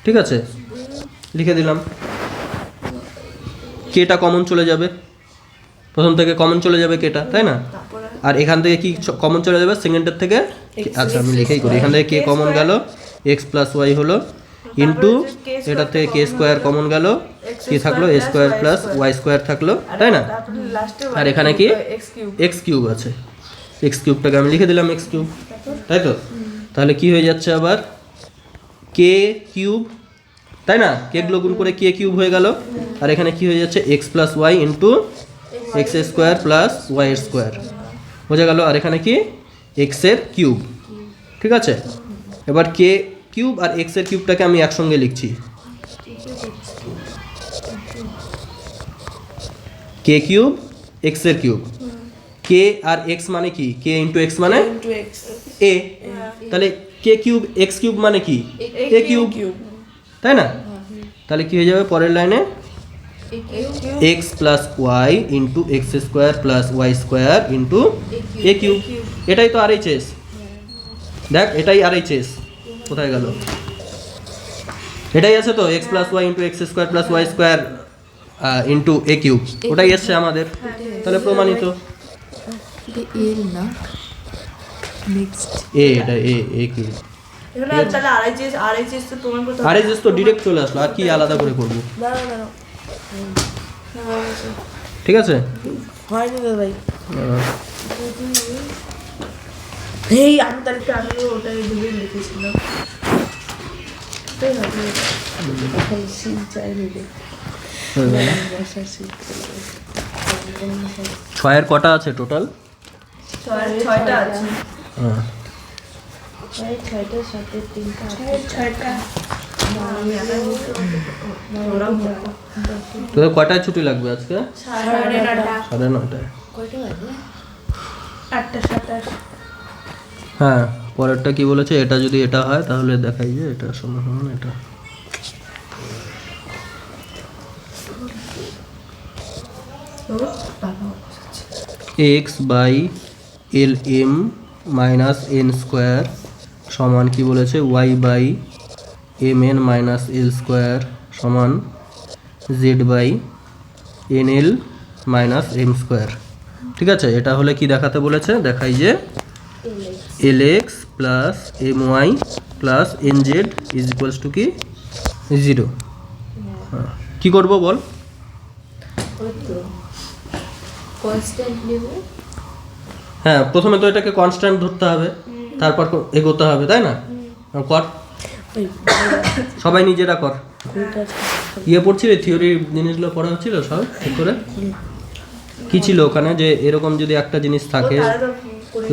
ঠিক আছে, লিখে দিলাম। কেটা কমন চলে যাবে, প্রথম থেকে কমন চলে যাবে কেটা, তাই না? আর এখান থেকে কি কমন চলে যাবে, সেকেন্ডের থেকে। আচ্ছা আমি লিখেই করি, এখান থেকে কে কমন গেল, এক্স প্লাস ওয়াই হলো, ইন্টু এটার থেকে কে স্কোয়ার কমন গেল, কি থাকলো, এ স্কোয়ার প্লাস ওয়াই স্কোয়ার থাকলো, তাই না? আর এখানে কি এক্স কিউব আছে, এক্স কিউবটাকে আমি লিখে দিলাম এক্স কিউব, তাই তো? তাহলে কি হয়ে যাচ্ছে আবার, কে কিউব, তাই না? কেগুলো গুণ করে কে কিউব হয়ে গেল। আর এখানে কি হয়ে যাচ্ছে, x plus Y into x square plus Y square, বোঝা গেল। আর এখানে কি এক্স এর কিউব। ঠিক আছে, এবার কে কিউব আর এক্স এর কিউবটাকে আমি একসঙ্গে লিখছি, কে কিউব এক্স এর কিউব। কে আর এক্স মানে কি, কে ইন্টু এক্স মানে এ, তাহলে কে কিউব এক্স কিউব মানে কি, এ কিউব, তাই না? তাহলে কি হয়ে যাবে পরের লাইনে, X plus Y into x square plus Y square into A cube. এটাই তো RHS, দেখ এটাই RHS, কোথায় গেল, এটাই আছে তো, X plus Y into x square plus Y square into A cube, ওটাই এসছে আমাদের। তাহলে প্রমাণিত, এটা এ কিউব। RHS তো ডিরেক্ট চলে আসলো, আর কি আলাদা করে করব? ঠিক আছে, হয়নি দাদা ভাই। এই আমি তাহলে আমিও ওটাই ভেবে লিখেছিলাম। এখন সিন চাই নিলে বসার সিন 6 কটা আছে টোটাল? 6টা আছে। হ্যাঁ, 6টার সাথে 3টা 6টা। তোদের কটায় ছুটি লাগবে আজকে? 9:30। 9:30। কয়টা বাজে? 8টা 27। হ্যাঁ, পরেরটা কি বলেছে, এটা যদি এটা হয় তাহলে দেখাই যে এটা সমান সমান এটা। X by L M minus N square সমান কি বলেছে Y by M N minus L square সমান Z by N L minus M square. ঠিক আছে, এটা হলে কি দেখাতে বলেছে, দেখাই যে L X plus M Y plus N Z is equals to কি 0। কি করবো বল? কনস্ট্যান্ট নেব। হ্যাঁ, প্রথমে তো এটাকে কনস্ট্যান্ট ধরতে হবে, তারপর এগোতে হবে, তাই না? কর, সবাই নিজেরা কর। ইয়ে পড়ছিলে, থিওরি জিনিসগুলো পড়া হচ্ছিল সব ঠিক করে? কি ছিল ওখানে যে এরকম যদি একটা জিনিস থাকে,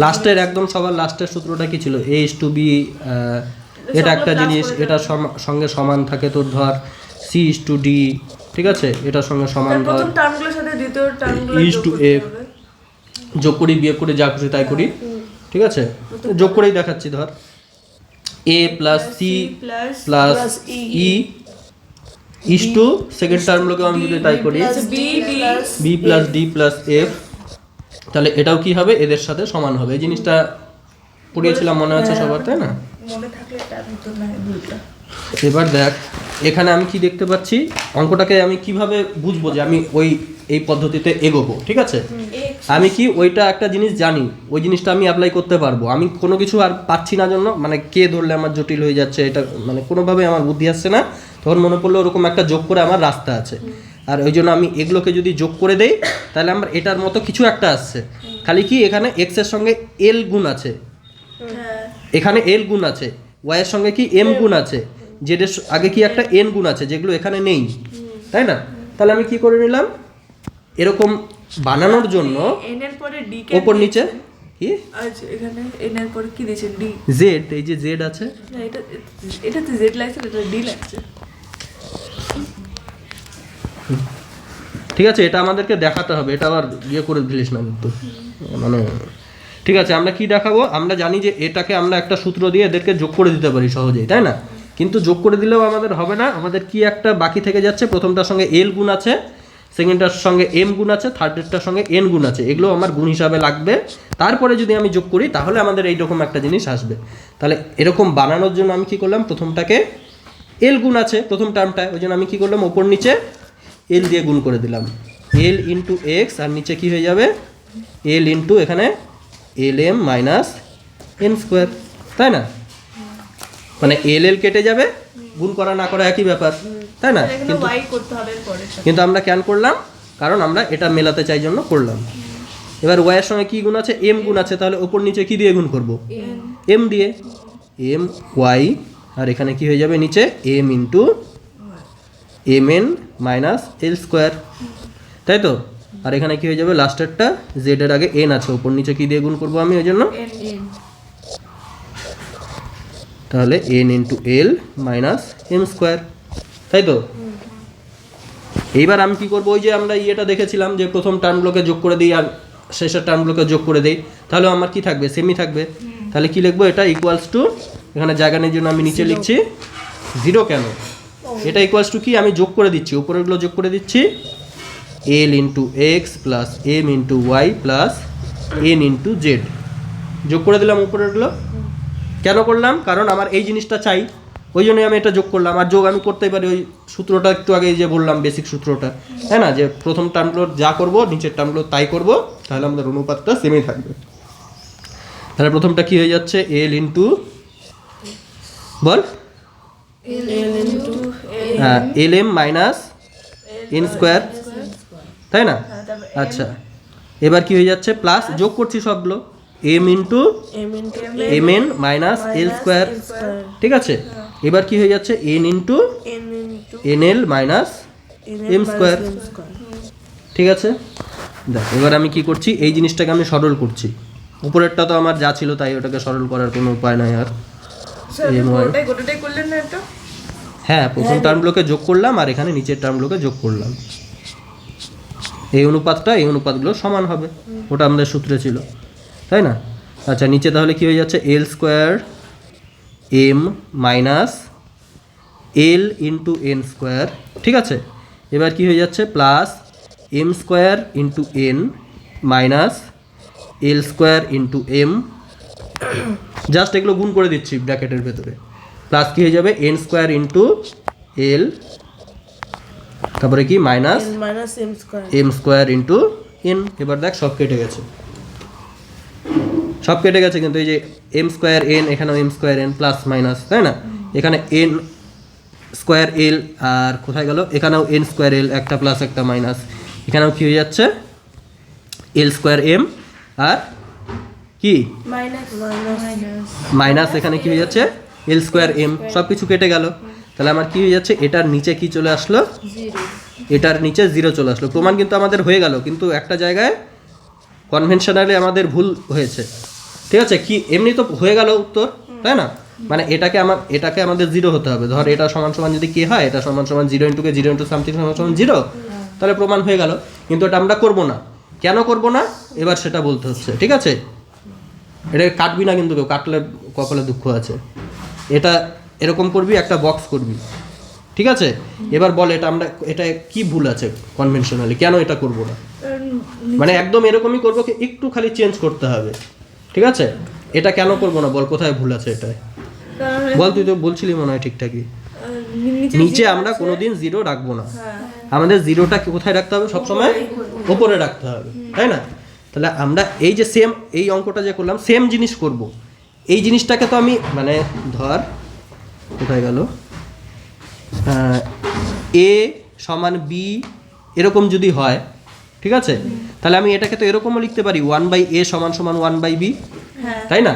লাস্টের একদম সবার লাস্টের সূত্রটা কি ছিল, এ ইস টু বি, এটা একটা জিনিস এটার সঙ্গে সমান থাকে তোর ধর সি ইস টু ডি, ঠিক আছে, এটার সঙ্গে সমান ধর প্রথম টার্মগুলোর সাথে দ্বিতীয় টার্মগুলো ইস টু এফ, যোগ করি বিয়োগ করি যা খুশি তাই করি, ঠিক আছে, যোগ করেই দেখাচ্ছি। ধর a plus c plus e is to second টার্মগুলোকে আমি যদি তাই করি b plus d plus f, তাহলে এটাও কি হবে, এদের সাথে সমান হবে। এই জিনিসটা পড়িয়েছিলাম মনে আছে সবার, তাই না? মনে থাকলে এটা তো না দুটো। এবার দেখ এখানে আমি কি দেখতে পাচ্ছি, অঙ্কটাকে আমি কিভাবে বুঝবো যে আমি এই পদ্ধতিতে এগোবো, ঠিক আছে? আমি কি ওইটা একটা জিনিস জানি, ওই জিনিসটা আমি অ্যাপ্লাই করতে পারবো, আমি কোনো কিছু আর পাচ্ছি না জন্য, মানে কে ধরলে আমার জটিল হয়ে যাচ্ছে, এটা মানে কোনোভাবে আমার বুদ্ধি আসছে না, তখন মনে পড়লো ওরকম একটা যোগ করে আমার রাস্তা আছে, আর ওই জন্য আমি এগুলোকে যদি যোগ করে দেই তাহলে আমার এটার মতো কিছু একটা আসছে। খালি কি এখানে এক্স এর সঙ্গে এল গুণ আছে, এখানে এল গুণ আছে, ওয়াই এর সঙ্গে কি এম গুণ আছে, জেড এর আগে কি একটা এন গুণ আছে, যেগুলো এখানে নেই, তাই না? তাহলে আমি কি করে নিলাম, এরকম বানানোর জন্য এন এর পরে ডি কে ওপর নিচে কি আচ্ছা, এখানে এন এর পরে কি দিয়েছেন ডি, জেড, এই যে জেড আছে, না এটা তো জেড লাগছে, এটা ডি লাগছে। ঠিক আছে, এটা আমাদেরকে দেখাতে হবে, এটা আবার ইয়ে করে দিলিস না কিন্তু, মানে ঠিক আছে। আমরা কি দেখাবো, আমরা জানি যে এটাকে আমরা একটা সূত্র দিয়ে এদেরকে যোগ করে দিতে পারি সহজেই, তাই না? কিন্তু যোগ করে দিলেও আমাদের হবে না, আমাদের কি একটা বাকি থেকে যাচ্ছে, প্রথমটার সঙ্গে এল গুণ আছে, সেকেন্ডটার সঙ্গে এম গুণ আছে, থার্ডেরটার সঙ্গে এন গুণ আছে, এগুলো আমার গুণ হিসাবে লাগবে। তারপরে যদি আমি যোগ করি তাহলে আমাদের এইরকম একটা জিনিস আসবে। তাহলে এরকম বানানোর জন্য আমি কি করলাম, প্রথমটাকে এল গুণ আছে প্রথম টার্মটায়, ওই জন্য আমি কি করলাম, ওপর নিচে এল দিয়ে গুণ করে দিলাম, এল ইন্টু এক্স, আর নিচে কি হয়ে যাবে এল ইন্টু এখানে l M minus N square, তাই না? মানে এল এল কেটে যাবে, গুণ করা না করা একই ব্যাপার, তাই না? এখানে ওয়াই করতে হবে পরে। কিন্তু আমরা কেন করলাম, কারণ আমরা এটা মেলাতে চাই জন্য করলাম। এবার ওয়াই এর সঙ্গে কি গুণ আছে, এম গুণ আছে, তাহলে ওপর নিচে কি দিয়ে গুণ করব, এম দিয়ে, এম ওয়াই, আর এখানে কি হয়ে যাবে নিচে M into M N minus L square, তাই তো? আর এখানে কি হয়ে যাবে, লাস্টেরটা জেড এর আগে এন আছে, ওপর নিচে কি দিয়ে গুণ করবো আমি ওই জন্য, তাহলে N into L minus M square, তাই তো? এইবার আমি কি করবো, ওই যে আমরা ইয়েটা দেখেছিলাম যে প্রথম টার্মগুলোকে যোগ করে দিই আর শেষের টার্মগুলোকে যোগ করে দিই, তাহলে আমার কি থাকবে, সেমই থাকবে। তাহলে কি লিখবো, এটা ইকুয়ালস টু, এখানে জায়গা নেই জন্য আমি নিচে লিখছি 0। কেন, এটা ইকুয়ালস টু কি, আমি যোগ করে দিচ্ছি, উপরেরগুলো যোগ করে দিচ্ছি, L into X plus M into Y plus N into Z, যোগ করে দিলাম উপরেরগুলো। কেন করলাম, কারণ আমার এই জিনিসটা চাই, ওই জন্যই আমি এটা যোগ করলাম। আর যোগ আমি করতেই পারি, ওই সূত্রটা একটু আগে যে বললাম বেসিক সূত্রটা, তাই না, যে প্রথম টার্মগুলো যা করব নিচের টার্মগুলো তাই করব, তাহলে আমাদের অনুপাতটা সেমই থাকবে। তাহলে প্রথমটা কি হয়ে যাচ্ছে, এল ইন্টু বল L M minus N square, তাই না? আচ্ছা, এবার কি হয়ে যাচ্ছে, প্লাস যোগ করছি সবগুলো, M into M N minus L square, ঠিক আছে? এবার কি হয়ে যাচ্ছে, N into N L minus M square, ঠিক আছে? দেখ এবার আমি কি করছি, এই জিনিসটাকে আমি সরল করছি, উপরেরটা তো আমার যা ছিল তাই, ওটাকে সরল করার কোনো উপায় নাই আর। গোটাটাই করলেন না এটা? হ্যাঁ, প্রথম টার্মগুলোকে যোগ করলাম আর এখানে নিচের টার্মগুলোকে যোগ করলাম, এই অনুপাতগুলো সমান হবে, ওটা আমাদের সূত্রে ছিল, তাই না? আচ্ছা নিচে তাহলে কি হয়ে যাচ্ছে L square M minus L into N square, ঠিক আছে। এবার কি হয়ে যাচ্ছে plus M square into N minus L square into M, just এগুলো গুণ করে দিচ্ছি ব্র্যাকেটের ভেতরে, প্লাস কি হয়ে যাবে এন স্কোয়ার ইন্টু এল, তারপরে কি minus minus M square. M square into n. এবার দেখ সব কেটে গেছে, সব কেটে গেছে, কিন্তু এই যে এম স্কোয়ার এন, এখানেও m square n plus minus, তাই না। এখানে এন স্কোয়ার এল, আর কোথায় গেল, এখানেও এন স্কোয়ার এল, একটা প্লাস একটা মাইনাস, এখানেও কি হয়ে যাচ্ছে এল স্কোয়ার এম আর কি মাইনাস, এখানে কি হয়ে যাচ্ছে এল স্কোয়ার এম, সব কিছু কেটে গেল। তাহলে আমার কি হয়ে যাচ্ছে এটার নিচে কি চলে আসলো, এটার নিচে জিরো চলে আসলো। প্রমাণ কিন্তু আমাদের হয়ে গেল, কিন্তু একটা জায়গায় কনভেনশনালি আমাদের ভুল হয়েছে, ঠিক আছে। কি এমনি তো হয়ে গেল উত্তর, তাই না। মানে এটাকে আমাদের জিরো হতে হবে। ধর এটা সমান সমান যদি কে হয়, এটা সমান সমান zero into k, zero into something সমান সমান জিরো, তাহলে প্রমাণ হয়ে গেল। কিন্তু এটা আমরা করবো না, কেন করবো না এবার সেটা বলতে হচ্ছে, ঠিক আছে। এটাকে কাটবি না, কিন্তু কেউ কাটলে কপালে দুঃখ আছে। এটা এরকম করবি, একটা বক্স করবি, ঠিক আছে। এবার বল এটা কি ভুল আছে কনভেনশনালি, কেন এটা করবো না, মানে একদম এরকমই করবো, একটু খালি চেঞ্জ করতে হবে, ঠিক আছে। এটা কেন করবো না বল, কোথায় ভুল আছে এটাই বল, তুই তো বলছিলি মনে হয় ঠিকঠাকই। নিচে আমরা কোনোদিন জিরো রাখবো না, আমাদের জিরোটা কোথায় রাখতে হবে, সবসময় ওপরে রাখতে হবে, তাই না। তাহলে আমরা এই যে সেম এই অঙ্কটা যে করলাম, সেম জিনিস করব। এই জিনিসটাকে তো আমি মানে ধর কোথায় গেল, এ সমান বি এরকম যদি হয়, ঠিক আছে, তাহলে আমি এটাকে তো এরকমও লিখতে পারি 1/a সমান সমান 1/b, তাই না।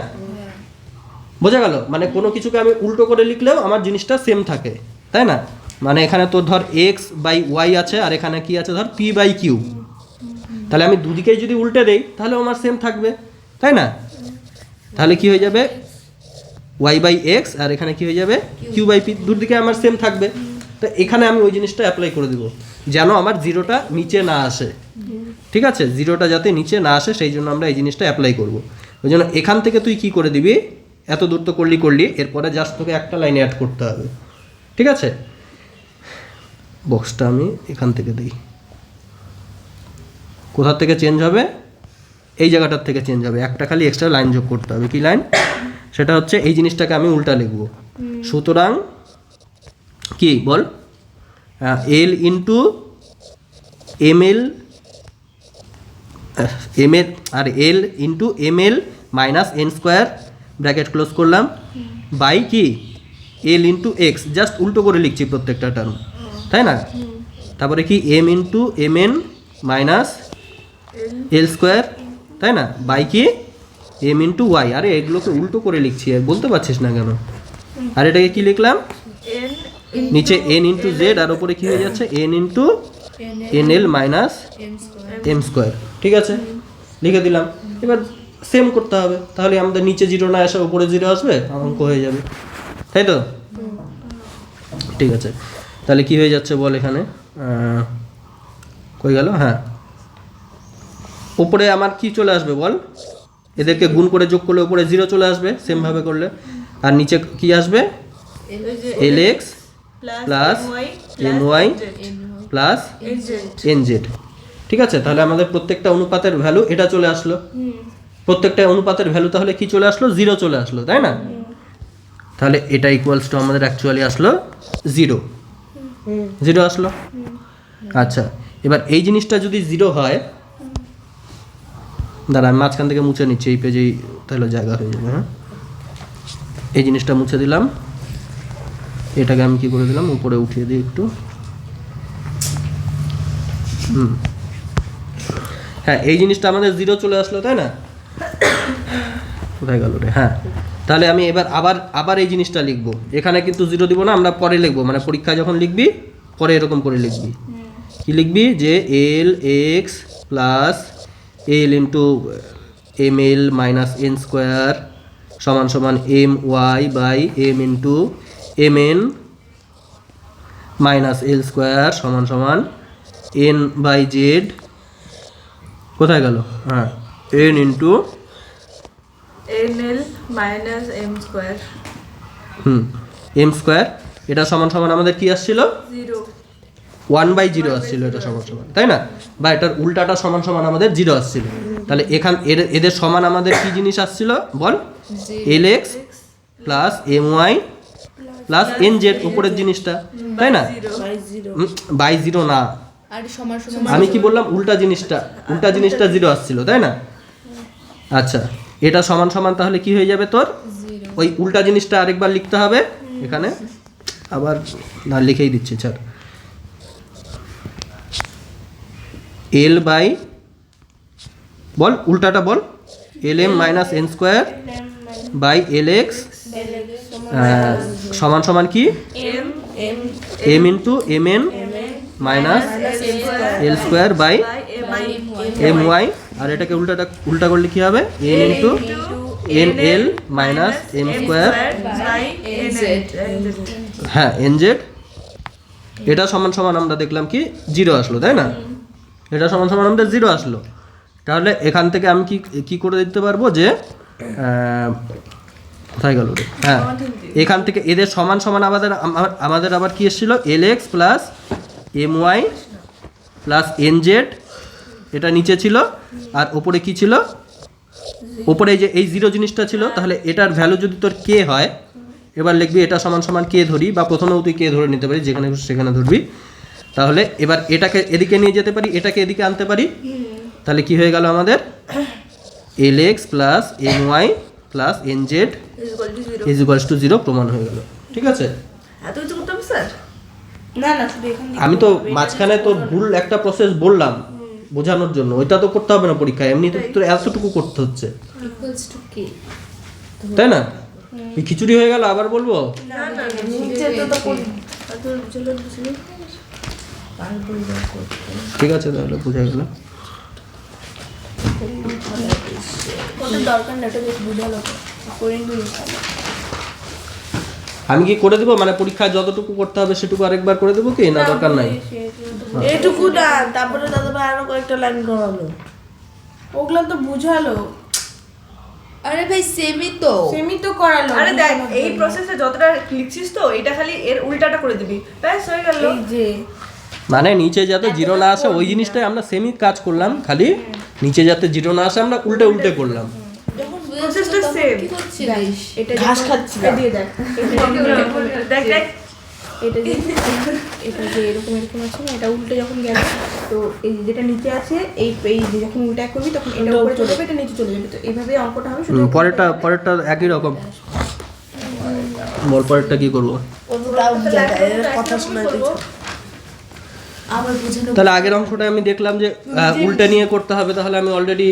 বোঝা গেল, মানে কোনো কিছুকে আমি উল্টো করে লিখলেও আমার জিনিসটা সেম থাকে, তাই না। মানে এখানে তো ধর x/y আছে, আর এখানে কি আছে ধর p/q, তাহলে আমি দুদিকেই যদি উল্টে দেই তাহলে আমার সেম থাকবে, তাই না। তাহলে কি হয়ে যাবে y/x, আর এখানে কি হয়ে যাবে q/p, দুদিকে আমার সেম থাকবে। তো এখানে আমি ওই জিনিসটা অ্যাপ্লাই করে দিব, যেন আমার জিরোটা নিচে না আসে, ঠিক আছে। জিরোটা যাতে নিচে না আসে সেই জন্য আমরা এই জিনিসটা অ্যাপ্লাই করব। ওই জন্য এখান থেকে তুই কি করে দিবি, এত দূর তো করলি, এরপরে জাস্ট তোকে একটা লাইনে অ্যাড করতে হবে, ঠিক আছে। বক্সটা আমি এখান থেকে দিই, কোথা থেকে চেঞ্জ হবে, এই জায়গাটার থেকে চেঞ্জ হবে, একটা খালি এক্সট্রা লাইন যোগ করতে হবে। কি লাইন, সেটা হচ্ছে এই জিনিসটাকে আমি উল্টা লিখব। সুতরাং কি বল, এল ইন্টু এম এল আর L into L minus N square bracket close করলাম, বাই কি এল ইন্টু এক্স, জাস্ট উল্টো করে লিখছি প্রত্যেকটা টার্ম, তাই না। তারপরে কি M into N minus L square, তাই না, বাই কি এম ইন্টু ওয়াই। আরে এগুলোকে উল্টো করে লিখছি, বলতে পারছিস না কেন। আর এটাকে কি লিখলাম, নিচে এন ইন্টু জেড, আর ওপরে কি হয়ে যাচ্ছে N into N L minus M square, ঠিক আছে, লিখে দিলাম। এবার সেম করতে হবে, তাহলে আমাদের নিচে জিরো না আসে উপরে জিরো আসবে, অঙ্ক হয়ে যাবে, তাই তো। ঠিক আছে, তাহলে কি হয়ে যাচ্ছে বল, এখানে কই গেল, হ্যাঁ উপরে আমার কি চলে আসবে বল, এদেরকে গুণ করে যোগ করলে উপরে জিরো চলে আসবে সেমভাবে করলে, আর নিচে কি আসবে L X plus M Y plus N Z, ঠিক আছে। তাহলে আমাদের প্রত্যেকটা অনুপাতের ভ্যালু এটা চলে আসলো, প্রত্যেকটা অনুপাতের ভ্যালু তাহলে কি চলে আসলো, জিরো চলে আসলো, তাই না। তাহলে এটা ইকুয়ালস টু আমাদের অ্যাকচুয়ালি আসলো জিরো আসলো। আচ্ছা, এবার এই জিনিসটা যদি জিরো হয়, দাঁড়া আমি মাঝখান থেকে মুছে নিচ্ছি, এই পেজেই তাহলে জায়গা হয়ে যাবে। হ্যাঁ, এই জিনিসটা মুছে দিলাম, এটাকে আমি কি করে দিলাম উপরে উঠিয়ে দিই একটু। হ্যাঁ, এই জিনিসটা আমাদের জিরো চলে আসলো, তাই না। কোথায় গেল রে, হ্যাঁ। তাহলে আমি এবার আবার এই জিনিসটা লিখবো, এখানে কিন্তু জিরো দিব না, আমরা পরে লিখবো, মানে পরীক্ষায় যখন লিখবি পরে এরকম করে লিখবি। কি লিখবি, যে L X plus L into M L minus N square সমান সমান M Y by M into M N minus L square সমান সমান এন বাই জেড, কোথায় গেল, হ্যাঁ, N into NL minus M square M square, এটা সমান সমান আমাদের কি আসছিল? 0 1/0 আসছিল, এটা সমান সমান, তাই না? বা এটার উল্টাটা সমান সমান আমাদের 0 আসছিল। তাহলে এদের সমান আমাদের কি জিনিস আসছিল বল? LX plus MY plus NZ, উপরের জিনিসটা, তাই না? বাই 0 না, আর সমান সমান আমি কি বললাম? উল্টা জিনিসটা 0 আসছিল, তাই না? আচ্ছা, এটা সমান সমান তাহলে কি হয়ে যাবে তোর? ওই উল্টা জিনিসটা আরেকবার লিখতে হবে এখানে, আবার না লিখেই দিচ্ছি, ছাড়। L বাই, বল উল্টাটা বল, LM minus N square by LX সমান সমান কি? M into MN minus L square by MY, আর এটাকে উল্টা করলে কি হবে? N into NL minus M square, by NZ। হ্যাঁ NZ। এটা সমান সমান আমরা দেখলাম কি 0 আসলো, তাই না? এটা সমান সমান আমাদের 0 আসলো। তাহলে এখান থেকে আমি কি করে দিতে পারবো যে কোথায় গেল রে? হ্যাঁ, এখান থেকে এদের সমান সমান আমাদের আবার কি এসেছিল? LX plus MY plus NZ, এটা নিচে ছিল, আর ওপরে কি ছিল? ওপরে এই 0 জিনিসটা ছিল। তাহলে এটার ভ্যালু যদি তোর K হয়, এবার লিখবি এটা সমান সমান K ধরি, বা প্রথমেও তুই K ধরে নিতে পারি, যেখানে সেখানে ধরবি। তাহলে এবার এটাকে এদিকে নিয়ে যেতে পারি, এটাকে এদিকে আনতে পারি। তাহলে কি হয়ে গেল আমাদের? LX plus MY plus NZ is equals two 0 প্রমাণ হয়ে গেল। ঠিক আছে? এত কিছু করতে হবে স্যার? না না, শুধু এখানে আমি তো মাঝখানে তোর ভুল একটা প্রসেস বললাম বোঝানোর জন্য, ওইটা তো করতে হবে না পরীক্ষায়, এমনি তো তোর এতটুকু করতে হচ্ছে, ইকুয়ালস টু K। তাই না? এই খিচুড়ি হয়ে গেল, আবার বলবো? না না, নিচে তো করি। এত চলে বুঝলি? ঠিক আছে, তাহলে বোঝা গেল। ওটা দরকার না, এটা বেশ বুঝালো করে নিবি। আমি কি করে দেবো, মানে পরীক্ষায় যতটুকু করতে হবে সেটুকু আরেকবার করে দেবো কি, না দরকার নাই? এইটুকু না, তারপরে দাদাভাই আরো কয়েকটা লাইন করালো, ওগুলো তো বুঝালো। আরে ভাই সেমই তো। সেমি তো করালো। আরে দেখ, এই প্রসেসে যতটা লিখছিস তো এটা খালি এর উল্টাটা করে দিবি, ব্যাস হয়ে গেল। এই যে মানে নিচে যাতে 0 না আসে ওই জিনিসটাই আমরা সেমি কাজ করলাম, খালি নিচে যাতে 0 না আসে আমরা উল্টে করলাম। যখন Process-টা বুঝেছিস তখন same। কি করছিলিস? এটা ঘাস খাচ্ছিল। দিয়ে দেখ, দেখ দেখ, এটা যে এটা যে এরকম এরকম আছে না, এটা উল্টে যখন গেল তো এই যেটা নিচে আছে এই যে যখন উল্টা করবি তখন এটা উপরে চলে যাবে, এটা নিচে চলে যাবে। তো এইভাবে অঙ্কটা হবে। শুধু পরেরটা একই রকম। বল পরেরটা কি করবো? কথা শোনাতে আবার বুঝানো। তাহলে আগের অংশটা আমি দেখলাম যে উল্টে নিয়ে করতে হবে, তাহলে আমি অলরেডি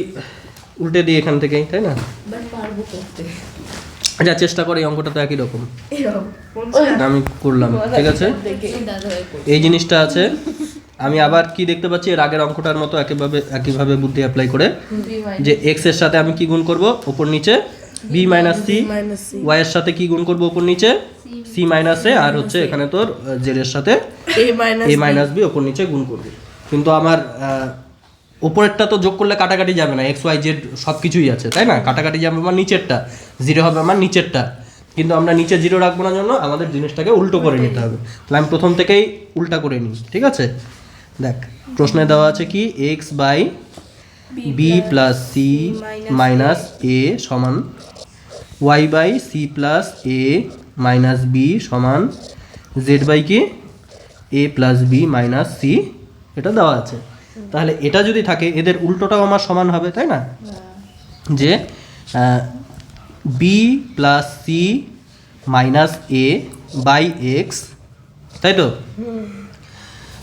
উল্টে দিই এখান থেকেই, তাই না? বাট পারবো করতে। আচ্ছা, চেষ্টা করি, অঙ্কটা তো একই রকম এরকম আমি করলাম। ঠিক আছে, দাদা ভাই করতে। এই জিনিসটা আছে। আমি আবার কি দেখতে পাচ্ছি, এর আগের অঙ্কটার মতো একইভাবে বুদ্ধি অ্যাপ্লাই করে যে এক্স এর সাথে আমি কি গুণ করব? ওপর নিচে b মাইনাস সি, ওয়াই এর সাথে কি গুণ করব? ওপর নিচে সি মাইনাস এ, আর হচ্ছে এখানে তোর জেড এর সাথে এ মাইনাস বি ওপর নিচে গুণ করব। কিন্তু আমার উপরেরটা তো যোগ করলে কাটাকাটি যাবে না, এক্স ওয়াই জেড সব কিছুই আছে, তাই না? কাটাকাটি যাবে আমার নিচেরটা, 0 হবে আমার নিচেরটা। কিন্তু আমরা নিচে 0 রাখবো না, জন্য আমাদের জিনিসটাকে উল্টো করে নিতে হবে। তাহলে আমি প্রথম থেকেই উল্টা করে নিই। ঠিক আছে, দেখ প্রশ্নে দেওয়া আছে কি, X by B plus C minus A সমান Y by C plus A minus B সমান জেড বাই কি A plus B minus C, এটা দেওয়া আছে। তাহলে এটা যদি থাকে এদের উল্টোটাও আমার সমান হবে, তাই না? যে b plus C minus a by x, তাই তো?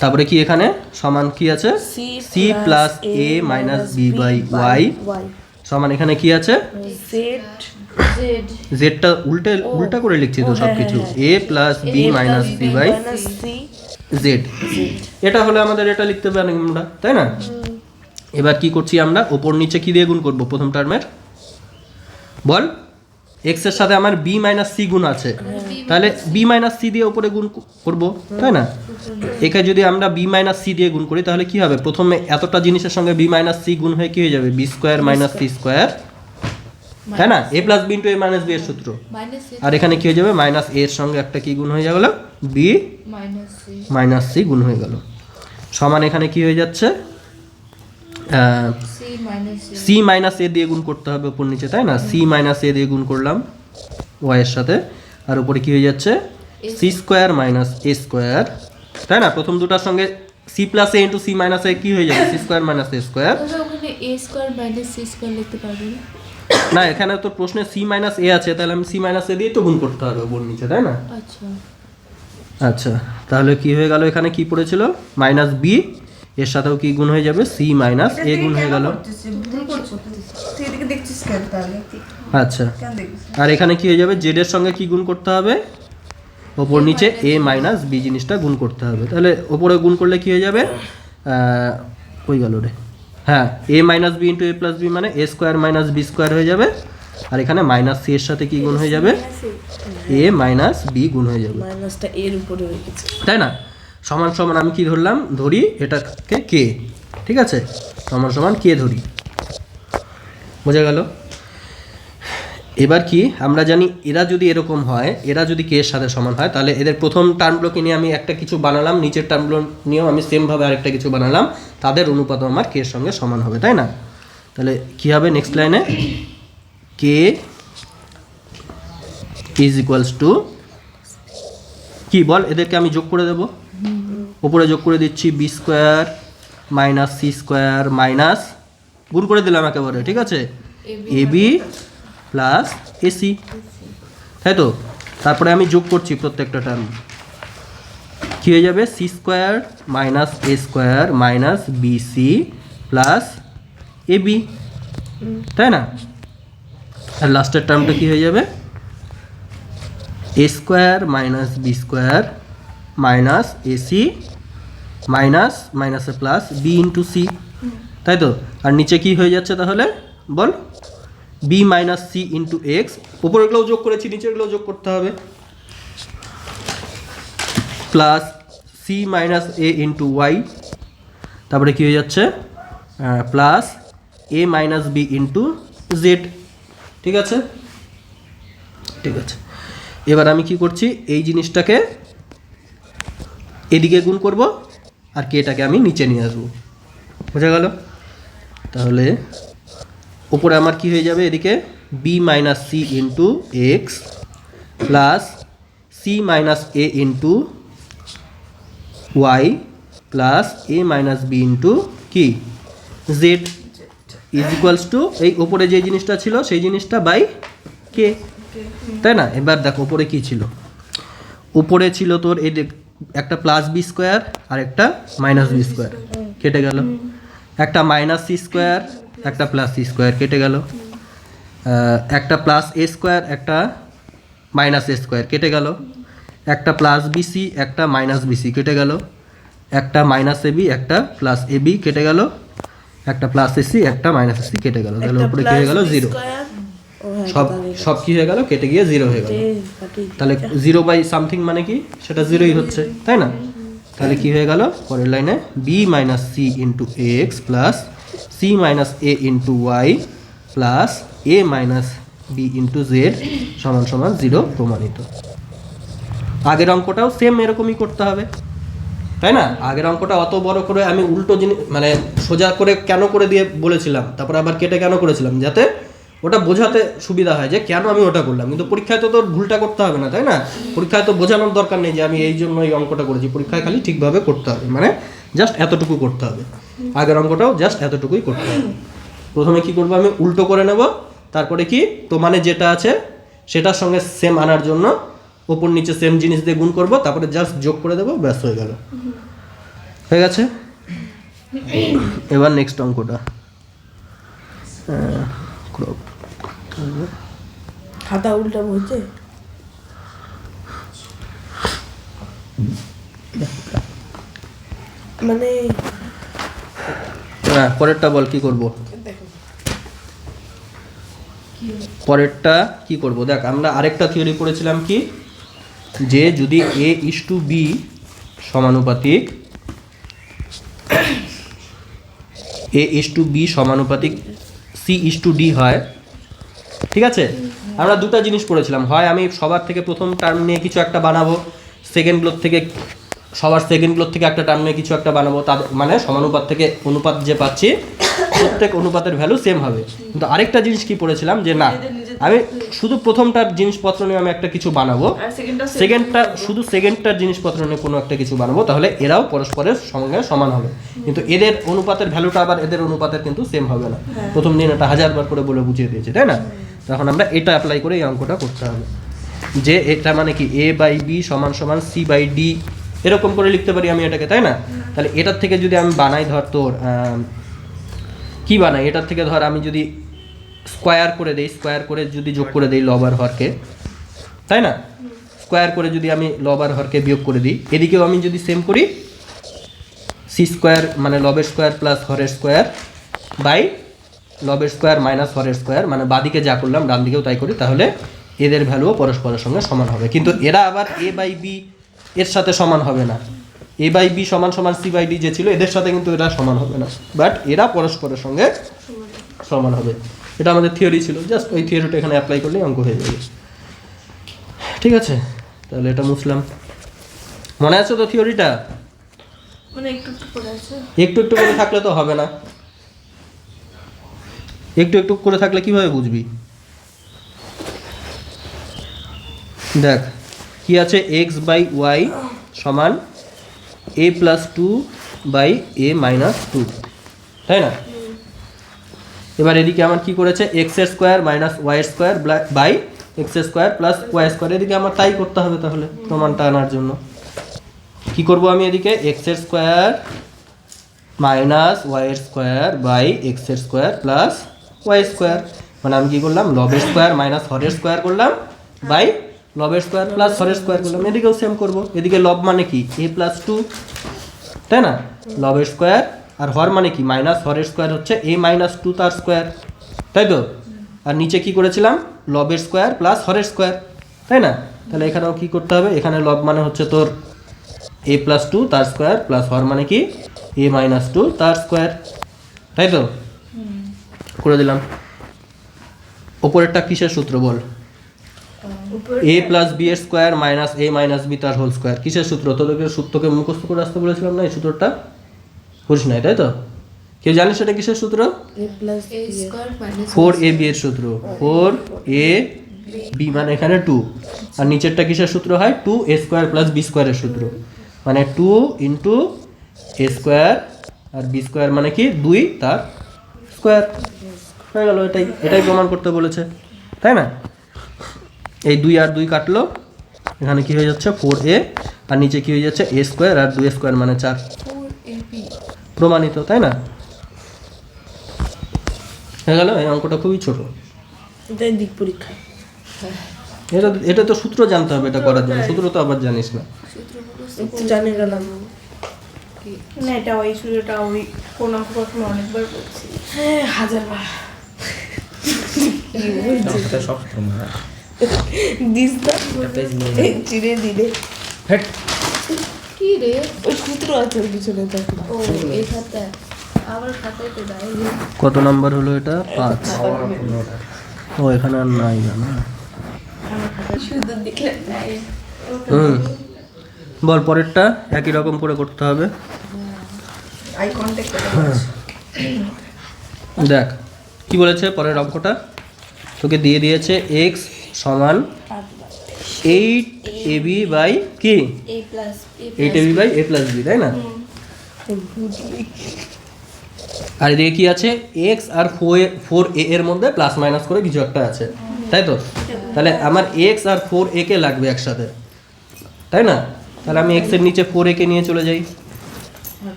তারপরে কি এখানে সমান কি আছে? C plus A minus B by y সমান এখানে কি আছে? জেডটা উল্টা করে লিখছি তো সব কিছু, A plus B minus B by Z. এটা হলে আমাদের এটা লিখতে পারি আমরা, তাই না? এবার কি করছি আমরা, ওপর নিচে কি দিয়ে গুণ করব? প্রথম টার্মের বল, এক্স এর সাথে আমার বি মাইনাস সি গুণ আছে, তাহলে বি মাইনাস সি দিয়ে উপরে গুণ করব, তাই না? একে যদি আমরা বি মাইনাস সি দিয়ে গুণ করি তাহলে কি হবে? প্রথমে এতটা জিনিসের সঙ্গে বি মাইনাস সি গুণ হয়ে কি হয়ে যাবে? B square minus c square তাই না? a plus B into a minus b এর সূত্র। মাইনাস এ আর এখানে কি হয়ে যাবে, মাইনাস a এর সঙ্গে একটা কি গুণ হয়ে গেল, b minus c minus c গুণ হয়ে গেল, সমান এখানে কি হয়ে যাচ্ছে, c minus a c minus a দিয়ে গুণ করতে হবে উপর নিচে, তাই না? c মাইনাস a দিয়ে গুণ করলাম y এর সাথে, আর উপরে কি হয়ে যাচ্ছে, c square minus a square, তাই না? প্রথম দুটার সঙ্গে c plus a into c minus a কি হয়ে যাবে, c square minus a square. তাহলে ওখানে এ স্কোয়ার মাইনাস সি স্কোয়ার লিখতে পারবেন? না, এখানে তো প্রশ্নে c মাইনাস a আছে, তাহলে আমি c মাইনাস a দিয়ে তো গুণ করতে হবে উপর নিচে, তাই না? আচ্ছা আচ্ছা, তাহলে কি হয়ে গেল, এখানে কি পড়েছিল, মাইনাস b, এর সাথেও কি গুণ হয়ে যাবে, c মাইনাস a গুণ হয়ে গেল। তুই এদিকে দেখছিস কেন তাহলে? আচ্ছা, কেন দেখছিস? আর এখানে কি হয়ে যাবে, z এর সঙ্গে কি গুণ করতে হবে, ওপর নিচে a মাইনাস b জিনিসটা গুণ করতে হবে। তাহলে ওপরে গুণ করলে কি হয়ে যাবে, কই গেল রে, হ্যাঁ, a minus b into a plus b মানে a square minus b square হয়ে যাবে, আর এখানে মাইনাস c এর সাথে কি গুণ হয়ে যাবে, a মাইনাস b গুণ হয়ে যাবে, মাইনাসটা এর উপরে হয়ে গেছে। তাই না? সমান সমান আমি কি ধরলাম, ধরি এটাকে k, ঠিক আছে, সমান সমান k ধরি, বোঝা গেল? এবার কি আমরা জানি, এরা যদি এরকম হয়, এরা যদি k এর সাথে সমান হয়, তাহলে এদের প্রথম টার্মগুলোকে নিয়ে আমি একটা কিছু বানালাম, নিচের টার্মগুলো নিয়েও আমি সেমভাবে আরেকটা কিছু বানালাম, তাদের অনুপাত আমার k এর সঙ্গে সমান হবে, তাই না? তাহলে কি হবে নেক্সট লাইনে, k ইজ ইকুয়ালস টু কি বল, এদেরকে আমি যোগ করে দেব, উপরে যোগ করে দিচ্ছি b square minus c square minus, গুণ করে দিলাম একেবারে, ঠিক আছে, এ বি প্লাস এসি, তাই তো? তারপরে আমি যোগ করছি প্রত্যেকটা টার্ম, কী হয়ে যাবে, C square minus A square minus BC plus A B, তাই না? আর লাস্টের টার্মটা কী হয়ে যাবে, A square minus B square minus AC minus মাইনাসে প্লাস বি ইন্টু সি, তাই তো? আর নিচে কি হয়ে যাচ্ছে তাহলে বল, B minus C into X, উপরেগুলোও যোগ করেছি, নিচেরগুলোও যোগ করতে হবে, plus C minus A into Y, তারপরে কী হয়ে যাচ্ছে, প্লাস এ মাইনাস বি ইন্টু জেড, ঠিক আছে? ঠিক আছে, এবার আমি কি করছি, এই জিনিসটাকে এদিকে গুণ করব, আর কেটাকে আমি নিচে নিয়ে আসবো, বোঝা গেল? তাহলে উপরে আমার কি হয়ে যাবে, এদিকে B minus C into X plus C minus A into Y plus A minus B into কি জেড ইজ ইকুয়ালস টু, এই উপরে যে জিনিসটা ছিল সেই জিনিসটা বাই কে, তাই না? এবার দেখো উপরে কি ছিল, উপরে ছিল তোর এই একটা প্লাস বি স্কোয়ার আর একটা মাইনাস বি স্কোয়ার, কেটে গেল, একটা মাইনাস সি স্কোয়ার একটা প্লাস সি স্কোয়ার, কেটে গেল, একটা প্লাস এ স্কোয়ার একটা মাইনাস এ স্কোয়ার, কেটে গেল, একটা প্লাস বিসি একটা মাইনাস বিসি, কেটে গেল, একটা মাইনাস এ বি একটা প্লাস এ বি, কেটে গেল, একটা প্লাস এসি একটা মাইনাস এসি, কেটে গেল, তাহলে উপরে কি হয়ে গেল, জিরো, সব সব কি হয়ে গেল, কেটে গিয়ে জিরো হয়ে গেল, তাহলে জিরো বাই সামথিং মানে কি, সেটা জিরোই হচ্ছে, তাই না? তাহলে কি হয়ে গেল, পরের লাইনে B minus C into X plus C minus A into Y plus A minus B into Z সমান সমান জিরো প্রমাণিত। আগের অঙ্কটাও সেম এরকমই করতে হবে, তাই না? আগের অঙ্কটা অত বড় করে আমি উল্টো জিনিস মানে সোজা করে কেন করে দিয়ে বলেছিলাম, তারপর আবার কেটে কেন করেছিলাম, যাতে ওটা বোঝাতে সুবিধা হয় যে কেন আমি ওটা করলাম, কিন্তু পরীক্ষায় তো তোর ভুলটা করতে হবে না, তাই না? পরীক্ষায় তো বোঝানোর দরকার নেই যে আমি এই জন্য এই অঙ্কটা করেছি, পরীক্ষায় খালি ঠিকভাবে করতে হবে, মানে জাস্ট এতটুকু করতে হবে, আগের অঙ্কটাও জাস্ট এতটুকুই করতে হবে। প্রথমে কি করবো, আমি উল্টো করে নেব, তারপরে কি তো মানে যেটা আছে সেটার সঙ্গে সেম আনার জন্য ওপর নিচে সেম জিনিস দিয়ে গুণ করব, তারপরে জাস্ট যোগ করে দেবো, ব্যাস হয়ে গেল, হয়ে গেছে। এবার নেক্সট অঙ্কটা, খাতা উল্টা বলছে, মানে হ্যাঁ পরেরটা বল কি করব, পরেরটা কি করব, দেখ আমরা আরেকটা থিওরি পড়েছিলাম কি, যে যদি এ ইস টু বি সমানুপাতিক, এ ইস টু বি সমানুপাতিক সি ইস টু ডি হয়, ঠিক আছে, আমরা দুটো জিনিস পড়েছিলাম, হয় আমি সবার থেকে প্রথম টার্ম নিয়ে কিছু একটা বানাবো, সেকেন্ডগুলোর থেকে সবার সেকেন্ডগুলোর থেকে একটা টার্ম নিয়ে কিছু একটা বানাবো, তাদের মানে সমানুপাত থেকে অনুপাত যে পাচ্ছি প্রত্যেক অনুপাতের ভ্যালু সেম হবে। কিন্তু আরেকটা জিনিস কি পড়েছিলাম যে না, আমি শুধু প্রথমটার জিনিসপত্র নিয়ে আমি একটা কিছু বানাবো, আর সেকেন্ডটার জিনিসপত্র নিয়ে কোনো একটা কিছু বানাবো, তাহলে এরাও পরস্পরের সঙ্গে সমান হবে। কিন্তু এদের অনুপাতের ভ্যালুটা আবার এদের অনুপাতের কিন্তু সেম হবে না। প্রথম দিন এটা 1000 বার করে বলে বুঝিয়ে দিয়েছে, তাই না? তখন আমরা এটা অ্যাপ্লাই করে এই অঙ্কটা করতে হবে, যে এটা মানে কি a/b = c/d, এরকম করে লিখতে পারি আমি এটাকে, তাই না? তাহলে এটার থেকে যদি আমি বানাই, ধর তোর কি বানাই, এটার থেকে ধর আমি যদি স্কোয়ার করে দেই, স্কোয়ার করে যদি যোগ করে দেই লব আর হরকে, তাই না? স্কোয়ার করে যদি আমি লব আর হরকে বিয়োগ করে দিই, এদিকেও আমি যদি সেম করি, সি স্কোয়ার মানে লবের স্কোয়ার প্লাস হরের স্কোয়ার বাই লবের স্কোয়ার মাইনাস হরের স্কোয়ার, মানে বাদিকে যা করলাম ডান দিকেও তাই করি, তাহলে এদের ভ্যালুও পরস্পরের সঙ্গে সমান হবে। কিন্তু এরা আবার a/b এর সাথে সমান হবে না, a/b = c/d যে ছিল এদের সাথে কিন্তু এরা সমান হবে না, বাট এরা পরস্পরের সঙ্গে সমান হবে। এটা আমাদের থিওরি ছিল, জাস্ট ওই থিওরিটা এখানে অ্যাপ্লাই করলেই অঙ্ক হয়ে যাবে। ঠিক আছে, তাহলে এটা মুছলাম। মনে আছে তো থিওরিটা? মানে একটু একটু করে আছে। একটু একটু করে থাকলে তো হবে না, একটু একটু করে থাকলে কিভাবে বুঝবি? দেখ কি আছে, x/y সমান a + 2/a - 2, তাই না? এবার এদিকে আমার কি করেছে, x² - y² by x² + y², এদিকে আমার তাই করতে হবে। তাহলে প্রমাণটা আনার জন্য কি করব আমি, এদিকে x² - y² by x² + y², মানে আমি কি করলাম, লবের স্কোয়ার মাইনাস হরের স্কোয়ার করলাম বাই লবের স্কোয়ার প্লাস হরের স্কোয়ার করলাম। এদিকেও সেম করব, এদিকে লব মানে কি a + 2, তাই না? লবের স্কোয়ার আর হর মানে কি মাইনাস হরের স্কোয়ার হচ্ছে a - 2 তার স্কোয়ার, তাই তো? আর নিচে কি করেছিলাম, লবের স্কোয়ার প্লাস হরের স্কোয়ার, তাই না? তাহলে এখানেও কি করতে হবে, এখানে লব মানে হচ্ছে তোর a + 2 তার স্কোয়ার প্লাস হর মানে কি a - 2 তার স্কোয়ার, তাই তো? করে দিলাম। ওপরেরটা কিসের সূত্র বল? a + b² - a - b তার হোল স্কোয়ার, কিসের সূত্র? তোদেরকে সূত্রকে মুখস্থ করে আসতে বলেছিলাম না, এই সূত্রটা করিস নাই, তাই তো? কেউ জানিস সেটা কিসের সূত্র? a square minus 4ab এর সূত্র, 4ab মানে এখানে 2, আর নিচেরটা কিসের সূত্র হয়, 2a² + b² এর সূত্র, মানে 2 × a² আর b² মানে কি 2 তার স্কোয়ার হয়ে গেল। এটাই প্রমাণ করতে বলেছে, তাই না? এই 2 আর 2 কাটলো, এখানে কি হয়ে যাচ্ছে 4a, আর নিচে কি হয়ে যাচ্ছে a² আর 2a² মানে 4, 4ab প্রমাণিত, তাই না? হয়ে গেল। এই অঙ্কটা খুবই ছোট, এটাই দিক পরীক্ষা। এটা তো সূত্র জানতে হবে এটা করার জন্য, সূত্র তো আবার জানিস না। একটু জানি গেলাম। না এটা ওই সূত্রটা ওই কোন অঙ্ক প্রথমে অনেকবার বলছি। হ্যাঁ 1000 বার। সব তোমার দিস দা পেজ নিয়ে এই চিড়ে দিলে হেট কি রে? ওই সূত্র আছে ওর পিছনে দেখো। ও এই খাতায় আবার খাতায় তো দেয়নি। কত নাম্বার হলো এটা? 5। ও এখানে আর নাই না। শুধু দেখলে দেয়। বল পরেরটা একই রকম করে করতে হবে। আই কন্টাক্ট দেখ কি বলেছে পরের অঙ্কটা, তোকে দিয়ে দিয়েছে x = 8ab বাই কি a plus 8ab by a + b, তাই না? আর এদিকে কি আছে, x আর 4a এর মধ্যে প্লাস মাইনাস করে কিছু একটা আছে, তাই তো? তাহলে আমার x আর 4a কে লাগবে একসাথে, তাই না? তাহলে আমি x এর নিচে 4a কে নিয়ে চলে যাই,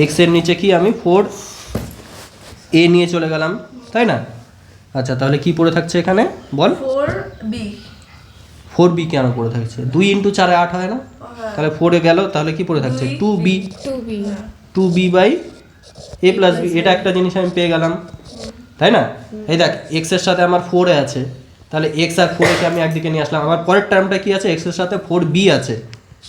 x এর নিচে কি আমি 4a নিয়ে চলে গেলাম, তাই না? আচ্ছা তাহলে কি পড়ে থাকছে এখানে বল? 4b 4b কেন পড়ে থাকছে? 2 × 4 = 8 হয় না? তাহলে 4 এ গেল, তাহলে কি পড়ে থাকছে 2b 2b 2b by a + b, এটা একটা জিনিস আমি পেয়ে গেলাম, তাই না? এই দেখ x এর সাথে আমার 4a আছে, তাহলে x আর 4a কে আমি একদিকে নিয়ে আসলাম। আমার পরের টার্মটা কি আছে, x এর সাথে 4b আছে,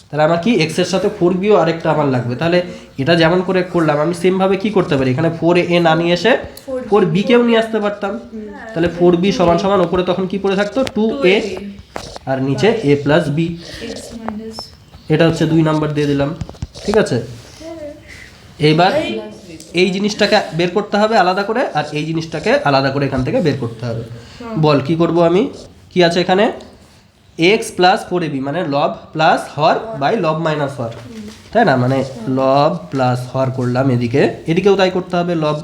তাহলে আমার কি এক্স এর সাথে 4bও আরেকটা আমার লাগবে। তাহলে এটা যেমন করে করলাম আমি সেমভাবে কি করতে পারি, এখানে 4a না নিয়ে এসে 4b কেও নিয়ে আসতে পারতাম। তাহলে 4b সমান সমান উপরে তখন কি পড়ে থাকতো 2a আর নিচে a প্লাস b। এটা হচ্ছে 2 নাম্বার দিয়ে দিলাম, ঠিক আছে। এইবার এই জিনিসটাকে বের করতে হবে আলাদা করে, আর এই জিনিসটাকে আলাদা করে এখান থেকে বের করতে হবে। বল কি করব আমি, কি আছে এখানে এক্স প্লাস 4ab মানে লব প্লাস হর বাই লব মাইনাস হর, তাই না, মানে লব প্লাস হর করলাম এদিকে, এদিকেও তাই করতে হবে লব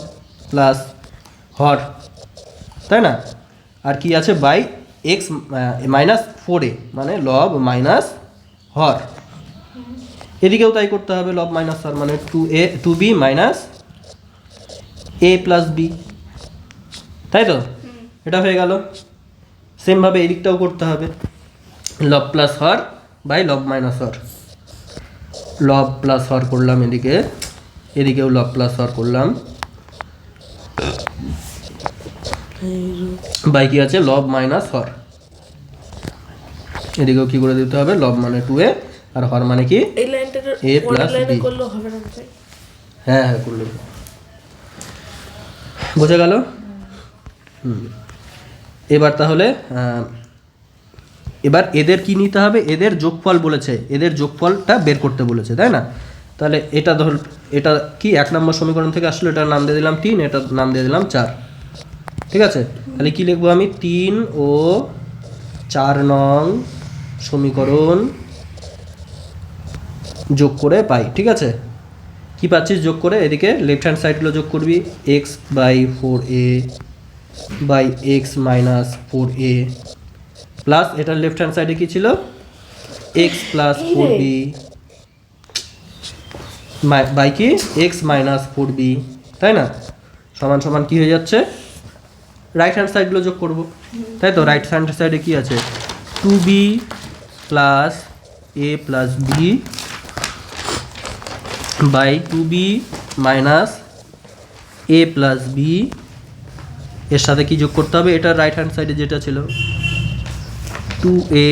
প্লাস হর, তাই না। আর কি আছে বাই এক্স মাইনাস 4a মানে লব মাইনাস হর, এদিকেও তাই করতে হবে লব মাইনাস হর মানে 2b minus a plus b, তাই তো। এটা হয়ে গেল। সেমভাবে এদিকটাও করতে হবে লব প্লাস হর বাই লব মাইনাস হর, লব প্লাস হর করলাম এদিকে, এদিকেও লব প্লাস হর করলাম বাই কি আছে লব মাইনাস হর, এদিকেও কি করে দিতে হবে লব মানে 2a আর হর মানে কি এই লাইনটা a প্লাস b। করলে হবে না ভাই? হ্যাঁ হ্যাঁ করলে বোঝা গেল। এবার তাহলে এবার এদের কি নিতে হবে, এদের যোগফল বলেছে, এদের যোগফলটা বের করতে বলেছে, তাই না। তাহলে এটা ধর, এটা কি 1 নম্বর সমীকরণ থেকে আসলো, এটার নাম দিয়ে দিলাম 3, এটার নাম দিয়ে দিলাম 4, ঠিক আছে। তাহলে কি লিখবো আমি 3 ও 4 নং সমীকরণ যোগ করে পাই, ঠিক আছে। কি পাচ্ছিস যোগ করে, এদিকে লেফট হ্যান্ড সাইডগুলো যোগ করবি x by 4a by x minus 4a plus এটার লেফট হ্যান্ড সাইডে কি ছিল এক্স প্লাস 4b বাই কি এক্স মাইনাস 4b, তাই না, সমান সমান কি হয়ে যাচ্ছে রাইট হ্যান্ড সাইডগুলো যোগ করব, তাই তো। রাইট হ্যান্ড সাইডে কি আছে 2b plus a plus b by 2b minus a plus b, এর সাথে কি যোগ করতে হবে, এটা রাইট হ্যান্ড সাইডে যেটা ছিল 2a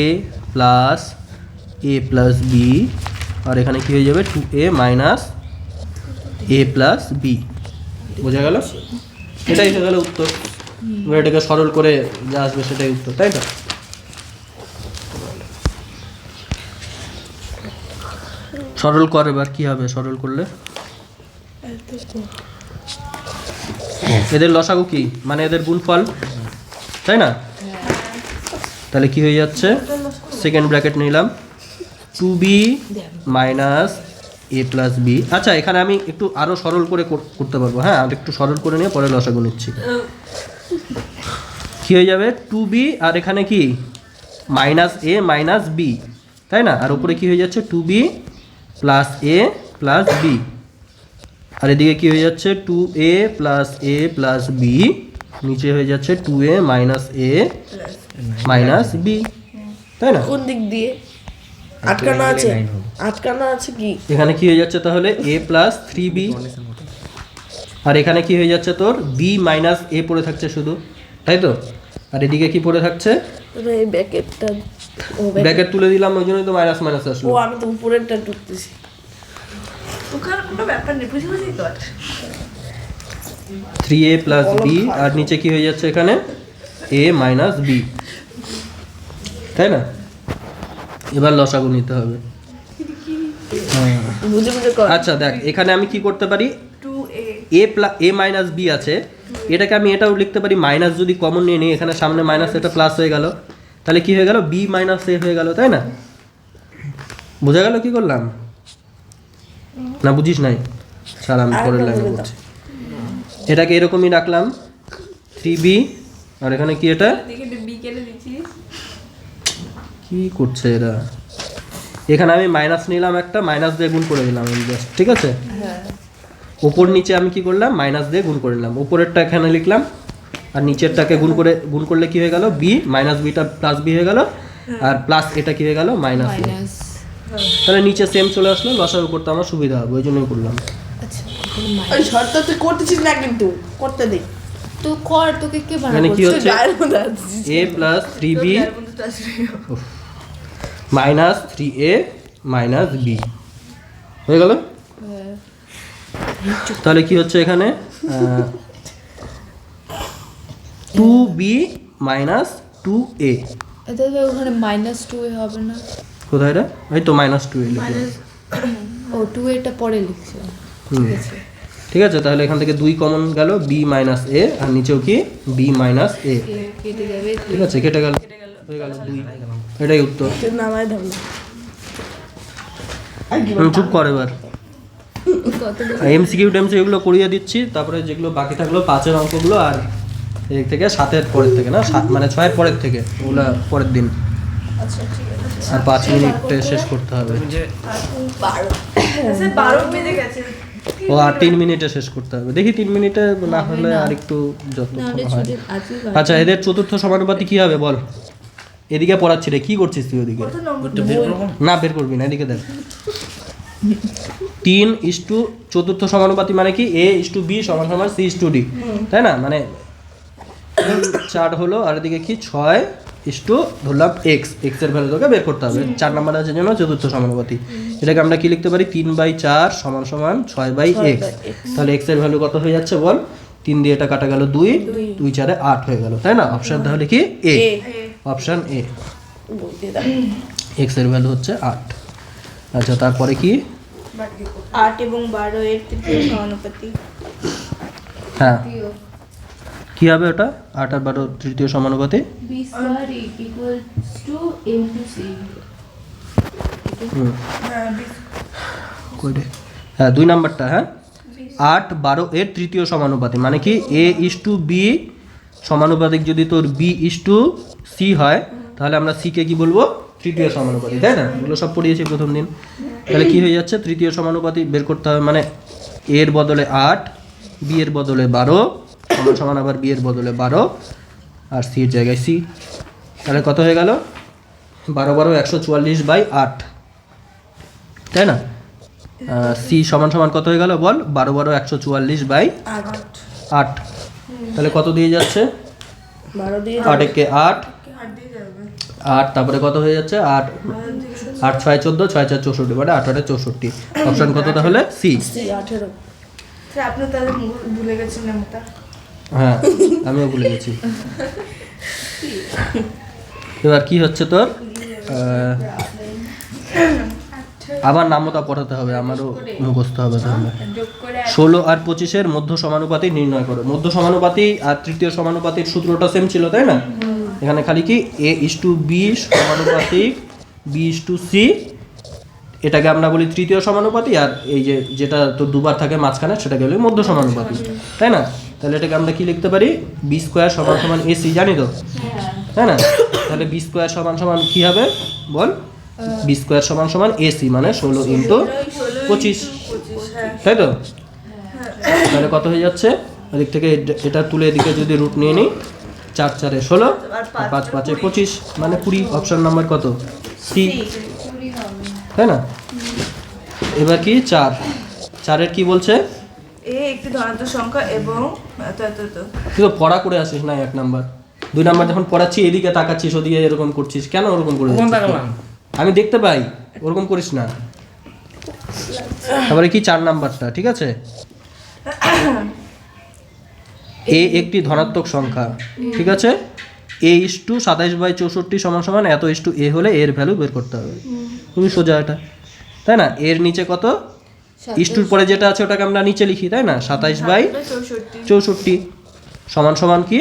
plus a plus b, আর এখানে কি হয়ে যাবে 2a minus a plus b। বোঝা গেল, এটাই হয়ে গেল উত্তর। এবার এটাকে সরল করে যা আসবে সেটাই উত্তর, তাই তো। সরল কর, এবার কি হবে সরল করলে, এদের লসাগু কি মানে এদের গুণফল, তাই না। তাহলে কি হয়ে যাচ্ছে সেকেন্ড ব্র্যাকেট নিলাম 2b minus a plus b। আচ্ছা এখানে আমি একটু আরও সরল করে করতে পারবো, হ্যাঁ আর একটু সরল করে নিয়ে পরে লসাগু নিচ্ছি। কি হয়ে যাবে 2b আর এখানে কি মাইনাস a মাইনাস b, তাই না, আর উপরে কি হয়ে যাচ্ছে 2b plus a plus b, আর এদিকে কি হয়ে যাচ্ছে 2a plus a plus b, নিচে হয়ে যাচ্ছে 2a minus a minus b, তাই না। কোন দিক দিয়ে আটকানো আছে, আটকানো আছে কি এখানে কি হয়ে যাচ্ছে তাহলে a প্লাস 3b, আর এখানে কি হয়ে যাচ্ছে তোর b মাইনাস a পড়ে থাকছে শুধু, তাই তো। আর এদিকে কি পড়ে থাকছে এই ব্র্যাকেটটা, ব্র্যাকেট তুলে দিলাম ওই জন্যই তো মাইনাস মাইনাস আসলো। ও আমি তো উপরেরটা টুকতেছি। ওখানে কোনো ব্যাপার নেই, বুঝে বুঝেই কর। 3a প্লাস b আর নিচে কি হয়ে যাচ্ছে এখানে a মাইনাস b, তাই না। এবার লসাগু নিতে হবে। বুঝে বুঝে কর। আচ্ছা দেখ এখানে আমি কি করতে পারি 2a a plus a minus b আছে, এটাকে আমি এটাও লিখতে পারি মাইনাস যদি কমন নিয়ে নিই, এখানে সামনে মাইনাস এটা প্লাস হয়ে গেল, তাহলে কি হয়ে গেল b মাইনাস a হয়ে গেল, তাই না। বোঝা গেল কি করলাম, না বুঝিস নাই, স্যার আমি পরের লাইনে বলছি। এটাকে এরকমই রাখলাম 3b, আর এখানে কি এটা কি করছে এরা, এখানে আমি মাইনাস নিলাম একটা, মাইনাস দিয়ে গুণ করে দিলাম জাস্ট, ঠিক আছে। ওপর নিচে আমি কি করলাম মাইনাস দিয়ে গুণ করে নিলাম, উপরেরটা এখানে লিখলাম আর নিচেরটাকে গুণ করলে কি হয়ে গেল b minus beta plus b হয়ে গেল, আর প্লাস এটা কি হয়ে গেল মাইনাস। তাহলে নিচে সেম চলে আসলো, লসাগু করতে আমার সুবিধা হবে ওই জন্যই করলাম। ওই শর্ত তুই করতেছিস না কিন্তু করতে দে তো কর, তোকে কে এখানে বানাবো? কি হচ্ছে গায়ের মধ্যে আসছিস। a plus 3b minus 3a minus b হয়ে গেল। তাহলে কি হচ্ছে এখানে 2b মাইনাস 2a। এটা তো ওখানে -2 হবে না? কোথায় রে? এই তো -2a লিখে। ও 2 এটা পরে লিখছি। হুম, ঠিক আছে। তাহলে এখান থেকে 2 কমন গেল, b মাইনাস a, আর নিচেও কি b মাইনাস a, কেটে যাবে। ঠিক আছে, কেটে গেল, হয়ে গেল 2। এটাই উত্তর। নামাই ধরলো চুপ কর এবার। কত এমসিকিউ টেমসিকিউগুলো করিয়ে দিচ্ছি, তারপরে যেগুলো বাকি থাকলো 5-এর অঙ্কগুলো আর এর থেকে 7-এর পরের থেকে না, মানে 6-এর পরের থেকে, ওগুলো পরের দিন। আর 5 মিনিটে শেষ করতে হবে। যে 12 বেজে গেছে। ও আর 3 মিনিটে শেষ করতে হবে। দেখি 3 মিনিটে না হলে আর একটু যতক্ষণ নাহলে হয়। ছুটি আজকে আচ্ছা, এদের চতুর্থ সমানুপাতি কি হবে বল? এদিকে পড়াচ্ছি রে, কি করছিস তুই ওদিকে? ওটা বের করবো। না, বের করবি না, এদিকে দেখ। 3 চতুর্থ সমানুপাতি মানে কি a/b সমান সমান c/d, তাই না? মানে 4 হলো, আর এদিকে কি 6 ধরলাম x এর ভ্যালু তোকে বের করতে হবে। 4 নাম্বার আছে জন্য চতুর্থ সমানুপাতি। এটাকে আমরা কি লিখতে পারি? 3/4 সমান সমান 6/x। তাহলে x এর ভ্যালু কত হয়ে যাচ্ছে বল? 3 দিয়ে এটা কাটা গেল 2, 2 4 8 হয়ে গেল, তাই না? অপশন তাহলে কি a, অপশন a। x এর ভ্যালু হচ্ছে 8। আচ্ছা, তারপরে কি? 8 এবং 12 এর তৃতীয় সমানুপাতি। হ্যাঁ, কি হবে ওটা? 8 আর 12 তৃতীয় সমানুপাতি। b square equals to a into c। কই রে? হ্যাঁ, 2 নাম্বারটা। হ্যাঁ, 8 12 এর তৃতীয় সমানুপাতি মানে কি a/b সমানুপাতিক যদি তোর b/c হয়, তাহলে আমরা c কে কি বলবো? তৃতীয় সমানুপাতি, তাই না? এগুলো সব পড়িয়েছি প্রথম দিন। তাহলে কি হয়ে যাচ্ছে? তৃতীয় সমানুপাতি বের করতে হবে, মানে a এর বদলে 8, b এর বদলে 12 সমান সমান আবার b এর বদলে 12, আর c এর জায়গায় c। তাহলে কত হয়ে গেল? 12 12 144/8, তাই না? c সমান সমান কত হয়ে গেল বল? 12 12 144/8। তাহলে কত দিয়ে যাচ্ছে? 12 দিয়ে 8 একে 8, 8 তারপরে কত হয়ে যাচ্ছে? 8 8 6 14, 6 4 64, মানে 8 8 64। অপশন কত তাহলে? সি। 18। স্যার আপনি তাহলে ভুলে গেছেন নামটা। হ্যাঁ, আমিও ভুলে গেছি। এবার কি হচ্ছে তোর? আবার নামতা পড়াতে হবে, আমারও মুখস্থ হবে। তাহলে 16 আর 25-এর মধ্য সমানুপাতি নির্ণয় করো। মধ্য সমানুপাতি আর তৃতীয় সমানুপাতির সূত্রটা সেম ছিল, তাই না? এখানে খালি কি a/b সমানুপাতিক b/c, এটাকে আমরা বলি তৃতীয় সমানুপাতি, আর এই যেটা তো দুবার থাকে মাঝখানে সেটাকে বলি মধ্য সমানুপাতি, তাই না? তাহলে এটাকে আমরা কি লিখতে পারি? b² সমান সমান ac, জানি তো, তাই না? তাহলে b² সমান সমান কি হবে বল? b² সমান সমান ac, মানে 16 × 25, তাই তো? তাহলে কত হয়ে যাচ্ছে? এদিক থেকে এটা তুলে এদিকে যদি রুট নিয়ে নিই, 4 4 16 আর 5 5 25, মানে 20। অপশন নাম্বার কত? সি, তাই না? এবার কি 4 এর কি বলছে? এ একটি ধনাত্মক সংখ্যা এবং তুই তো পড়া করে আসিস না 1 নাম্বার। 2 নাম্বার যখন পড়াচ্ছি এদিকে তাকাচ্ছিস, ওদিকে এরকম করছিস কেন? ওরকম করে কোন তাকালাম? আমি দেখতে পাই, ওরকম করিস না। তারপরে কি 4 নাম্বারটা, ঠিক আছে? এ একটি ধনাত্মক সংখ্যা, ঠিক আছে? a/27/64 সমান সমান এত a হলে এর ভ্যালু বের করতে হবে। খুবই সোজা এটা, তাই না? এর নিচে কত? ইস্টুর পরে যেটা আছে ওটাকে আমরা নিচে লিখি, তাই না? 27/64 সমান সমান কি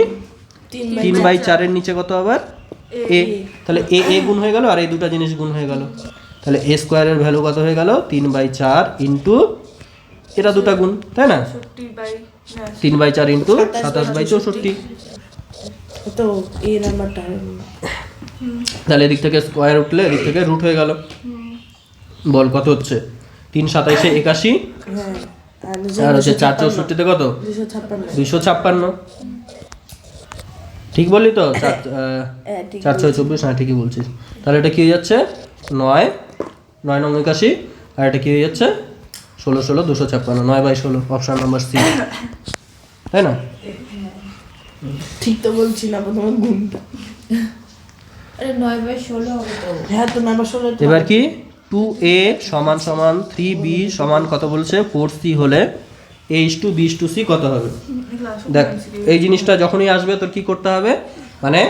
3/4 এর নিচে কত আবার? a। তাহলে a গুণ হয়ে গেল, আর এই দুটো জিনিস গুণ হয়ে গেল। তাহলে a² এর ভ্যালু কত হয়ে গেল? 3/4 ইন্টু এটা দুটো গুণ, তাই না? 3/4 ইন্টু 27/64। তো এই নাম্বারটা তাহলে এদিক থেকে স্কোয়ার উঠলে এদিক থেকে রুট হয়ে গেল। বল কত হচ্ছে? 3 27 81, আর হচ্ছে 4 64 কত? 256। ঠিক বললি তো? 4 6 24, হ্যাঁ ঠিকই বলছিস। তাহলে এটা কি হয়ে যাচ্ছে? 9 9 9 81, আর এটা কি হয়ে যাচ্ছে? 16 16 256, 9/16। অপশন নাম্বার সি, তাই না? ঠিক তো বলছি না প্রথমে গুণটা। আরে 9/16 হবে তো। হ্যাঁ তো 9/16। এবার কি 2a সমান সমান 3b সমান কত বলছে 4c হলে a/b/c কত হবে? দেখ এই জিনিসটা যখনই আসবে তোর কি করতে হবে, মানে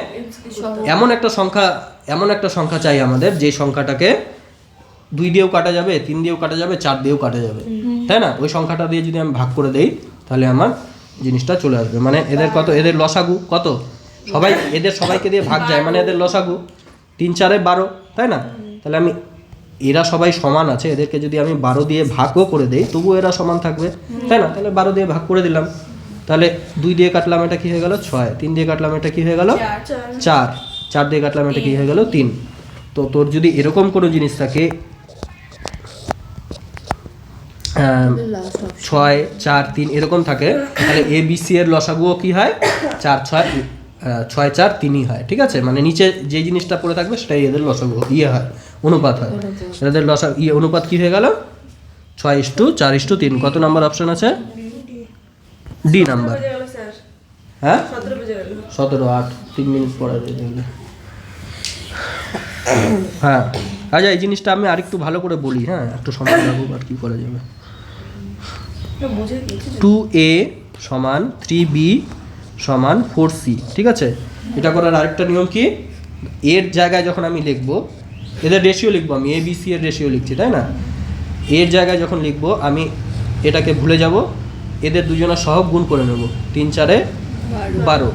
এমন একটা সংখ্যা চাই আমাদের যে সংখ্যাটাকে 2 দিয়েও কাটা যাবে, 3 দিয়েও কাটা যাবে, 4 দিয়েও কাটা যাবে, তাই না? ওই সংখ্যাটা দিয়ে যদি আমি ভাগ করে দেই তাহলে আমার জিনিসটা চলে আসবে। মানে এদের কত, এদের লসাগু কত, এদের সবাইকে দিয়ে ভাগ যায়, মানে এদের লসাগু 3 4 12, তাই না? তাহলে আমি এরা সবাই সমান আছে, এদেরকে যদি আমি 12 দিয়ে ভাগও করে দেই তবুও এরা সমান থাকবে, তাই না? তাহলে 12 দিয়ে ভাগ করে দিলাম, তাহলে 2 দিয়ে কাটলাম এটা কি হয়ে গেল 6, 3 দিয়ে কাটলাম এটা কি হয়ে গেল 4, 4 দিয়ে কাটলাম এটা কি হয়ে গেল 3। তো তোর যদি এরকম কোনো জিনিস থাকে 6 4 3 এরকম থাকে, তাহলে এ বি সি এর লসাগুও কি হয় 4 6 6 4 3ই হয়, ঠিক আছে? মানে নিচে যে জিনিসটা পড়ে থাকবে সেটাই এদের লসাগু হয়, অনুপাত হয়। এদের অনুপাত কি হয়ে গেল 6:4:3। কত নাম্বার অপশন আছে? D number. হ্যাঁ 17 8 3 মিনিট পরে দেখলে। হ্যাঁ আচ্ছা, এই জিনিসটা আমি আরেকটু ভালো করে বলি, হ্যাঁ একটু সময় লাগুক, আর কি করা যাবে। 2a সমান 3b সমান 4c, ঠিক আছে? এটা করার আরেকটা নিয়ম কি, এর জায়গায় যখন আমি লিখবো, এদের রেশিও লিখবো, আমি এ বি সি এর রেশিও লিখছি, তাই না? এর জায়গায় যখন লিখবো আমি এটাকে ভুলে যাব, এদের দুজনের সহগ গুণ করে নেব, 3 4 12।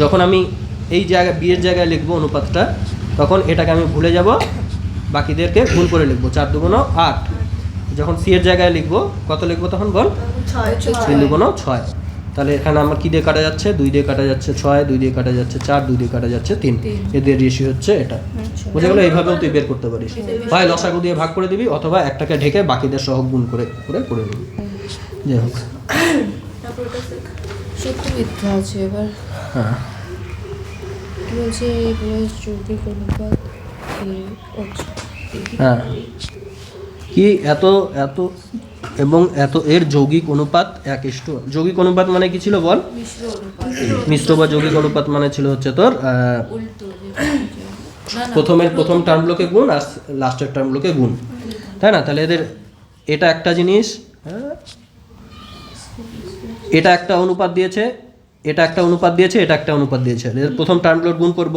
যখন আমি এই জায়গায় বি এর জায়গায় লিখবো অনুপাতটা, তখন এটাকে আমি ভুলে যাব, বাকিদেরকে গুণ করে লিখবো, 4 2 8। যখন সি এর জায়গায় লিখবো কত লিখবো তখন বল 3 2 6। তাহলে এখানে আমার কি দিয়ে কাটা যাচ্ছে 2 দিয়ে কাটা যাচ্ছে 6, 2 দিয়ে কাটা যাচ্ছে 4, 2 দিয়ে কাটা যাচ্ছে 3। এদের রেশিও হচ্ছে এটা, বুঝে গেল? এইভাবেও তুই বের করতে পারিস, হয় লসাগু দিয়ে ভাগ করে দিবি অথবা একটাকে ঢেকে বাকিদের সহগ গুণ করে করে নিবি। যাই হোক, সত্য মিথ্যা আছে। এবার হ্যাঁ কি বলছে, যৌগিক অনুপাত হ্যাঁ কি এত এত এবং এত এর যৌগিক অনুপাত 1:। যৌগিক অনুপাত মানে কি ছিল বল? মিশ্র অনুপাত। মিশ্র বা যৌগিক অনুপাত মানে ছিল হচ্ছে তোর উল্টো প্রথম টার্মগুলোকে গুণ আর লাস্টের টার্মগুলোকে গুণ, তাই না? তাহলে এদের এটা একটা জিনিস, এটা একটা অনুপাত দিয়েছে, এটা একটা অনুপাত দিয়েছে, এটা একটা অনুপাত দিয়েছে। এদের প্রথম টার্মগুলোর গুণ করব।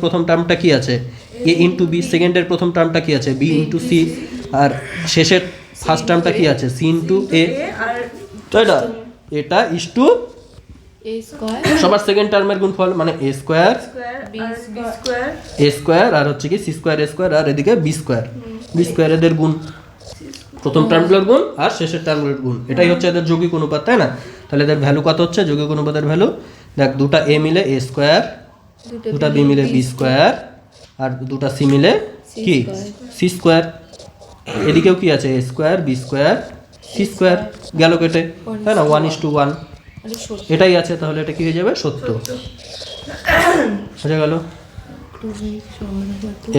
প্রথম টার্মটা কি আছে a ইন্টু বি, সেকেন্ডের প্রথম টার্মটা কি আছে b ইন্টু সি, আর শেষের ফার্স্ট টার্মটা কি আছে c ইন্টু এ, তাই না? এটা ইস্টু এ স্কয়ার সবার সেকেন্ড টার্মের গুণফল, মানে a স্কয়ার a স্কয়ার আর হচ্ছে কি c স্কয়ার a স্কয়ার আর এদিকে b স্কয়ার এদের গুণ, প্রথম টার্মগুলোর গুণ আর শেষের টার্মগুলোর গুণ, এটাই হচ্ছে এদের যৌগিক অনুপাত, তাই না? তাহলে এদের ভ্যালু কত হচ্ছে যৌগিক অনুপাতের ভ্যালু? দেখ, দুটা a মিলে a স্কয়ার, দুটা b মিলে b স্কয়ার, আর দুটা c মিলে কি c স্কয়ার। এদিকেও কি আছে a square b square c square, গেল কেটে, তাই না? 1:1 এটাই আছে, তাহলে এটা কি হয়ে যাবে 70। বুঝে গেল?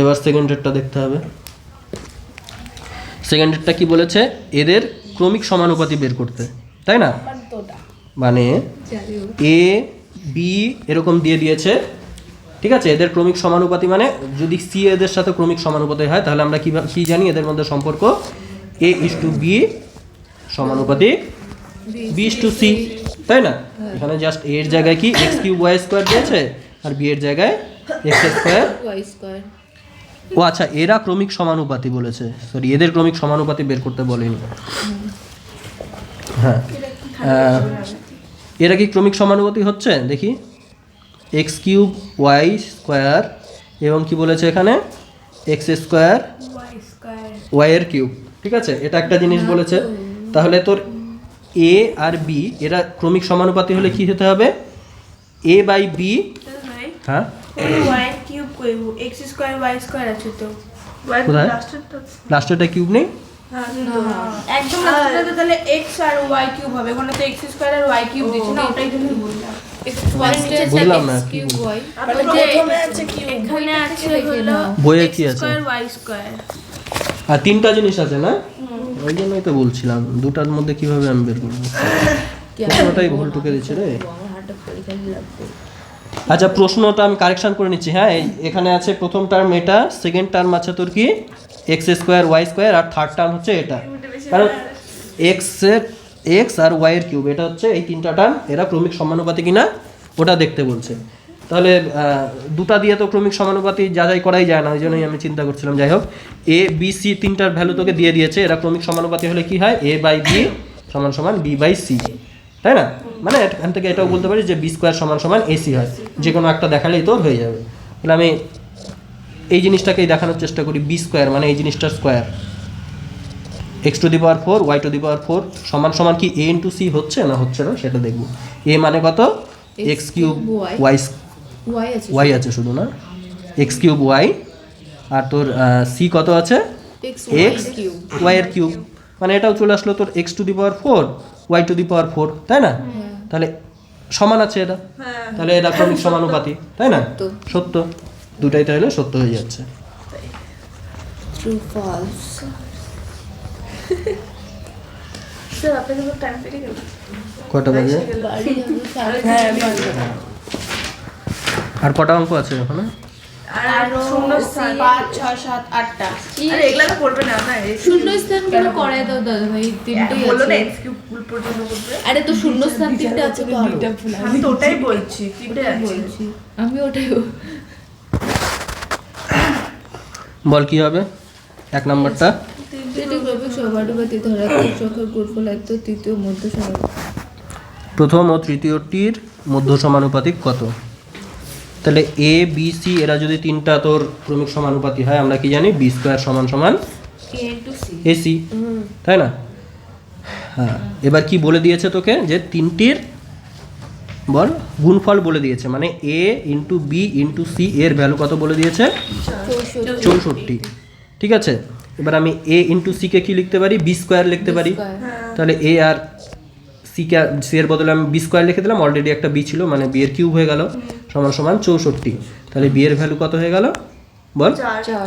এবার সেকেন্ডেরটা দেখতে হবে। সেকেন্ডেরটা কি বলেছে, এদের ক্রমিক সমানুপাতি বের করতে, তাই না? মানে এ বি এরকম দিয়ে দিয়েছে, ঠিক আছে? এদের ক্রমিক সমানুপাতি মানে যদি সি এদের সাথে ক্রমিক সমানুপাতি হয় তাহলে আমরা কি জানি এদের মধ্যে সম্পর্ক a:b সমানুপাতি b:c, তাই না? এখানে জাস্ট a এর জায়গায় কি x³ y² দিয়েছে আর b এর জায়গায় x² y স্কয়ার। ও আচ্ছা, এরা ক্রমিক সমানুপাতি বলেছে, সরি এদের ক্রমিক সমানুপাতি বের করতে বলেনি। হ্যাঁ এরা কি ক্রমিক সমানুপাতি হচ্ছে দেখি, x³ y² এবং কি বলেছে এখানে x² y এর কিউব, ঠিক আছে? এটা একটা জিনিস বলেছে। তাহলে তোর a আর b এরা ক্রমিক সমানুপাতি হলে কি হতে হবে a/b। হ্যাঁ কোথায় লাস্টেরটা কিউব নেই? একদম লাস্টে তাহলে x আর y কিউব হবে, ওখানে তো x স্কয়ার আর y কিউব দিছে না, ওটাই তুমি বললা। বুঝলাম না কি এখানে আছে হলো বইয়ে কি আছে, y স্কয়ার, আর তিনটা জিনিস আছে না, ওই জন্যই তো বলছিলাম দুটার মধ্যে কিভাবে আমি বের করবো। ওটাই ভুল টুকে দিচ্ছে রে। আমার হাতটা খালি খালি লাগবে। আচ্ছা প্রশ্নটা আমি কারেকশন করে নিচ্ছি, হ্যাঁ এখানে আছে প্রথম টার্ম এটা, সেকেন্ড টার্ম আছে তোর কি এক্স স্কোয়ার ওয়াই স্কোয়ার, আর থার্ড টার্ম হচ্ছে এটা। কারণ এক্স আর ওয়াই এর কিউব, এটা হচ্ছে এই তিনটা টার্ম, এরা ক্রমিক সমানুপাতি কিনা ওটা দেখতে বলছে। তাহলে দুটা দিয়ে তো ক্রমিক সমানুপাতি যাচাই করাই যায় না, ওই জন্যই আমি চিন্তা করছিলাম। যাই হোক, এ বি সি তিনটার ভ্যালু তোকে দিয়ে দিয়েছে, এরা ক্রমিক সমানুপাতি হলে কি হয়, এ বাই বি সমান সমান বি বাই সি, তাই না? মানে এখান থেকে এটাও বলতে পারি যে বি স্কোয়ার সমান সমান এসি হয়, যে কোনো একটা দেখালেই তোর হয়ে যাবে। তাহলে আমি এই জিনিসটাকেই দেখানোর চেষ্টা করি, বি স্কোয়ার মানে এই জিনিসটার square, X to the power 4 Y to the power 4 সমান সমান কি এ ইন্টু সি হচ্ছে না হচ্ছে না সেটা দেখব। এ মানে কত, এক্স কিউব ওয়াই আছে শুধু না, এক্স কিউব ওয়াই, আর তোর সি কত আছে এক্স ওয়াই এর কিউব, মানে এটাও চলে আসলো তোর X to the power 4 Y to the power 4, তাই না? তাহলে সমান আছে এটা, তাহলে এটা ক্রমিক সমানুপাতি, তাই না? সত্য, দুটাই তাহলে সত্য হয়ে যাচ্ছে। True false. স্যার আপনাদের তো টাইম পেরিয়ে গেল। কটা বাজে? বাড়ি হবে সাড়ে হ্যাঁ আর কটা অঙ্ক আছে ওখানে? আর শূন্যস্থান 5 6 7 8টা। আরে এগুলা তো পড়বে না না, শূন্যস্থানগুলো করাই দাও দাদা ভাই, তিনটেই বললো না আছে। এক্স কিউব পর্যন্ত বলবে। আরে তো শূন্যস্থান তিনটে আছে তো আরো। আমি তো ওটাই বলছি, তিনটে আছে। বলছি আমি ওটাই বল কি হবে এক নাম্বারটা? তৃতীয় ক্রমিক সহপাঠী ধনাত্মক সংখ্যার গুণফল একত্র তৃতীয় মধ্য সমানুপাতিক। প্রথম ও তৃতীয়টির মধ্য সমানুপাতিক কত? তাহলে এ বি সি এরা যদি তিনটা তোর ক্রমিক সমানুপাতি হয়, আমরা কি জানি বি স্কোয়ার সমান সমান এসি, তাই না? হ্যাঁ, এবার কি বলে দিয়েছে তোকে, যে তিনটির বল গুণফল বলে দিয়েছে, মানে এ ইন্টু বি ইন্টু সি এর ভ্যালু কত বলে দিয়েছে, 64। ঠিক আছে, এবার আমি এ ইন্টু সিকে কি লিখতে পারি, বি স্কোয়ার লিখতে পারি। তাহলে এ আর সি এর বদলে আমি বি স্কোয়ার লিখে দিলাম, অলরেডি একটা বি ছিল, মানে বি এর কিউব হয়ে গেল সমান সমান 64। তাহলে বি এর ভ্যালু কত হয়ে গেল বল? 4 4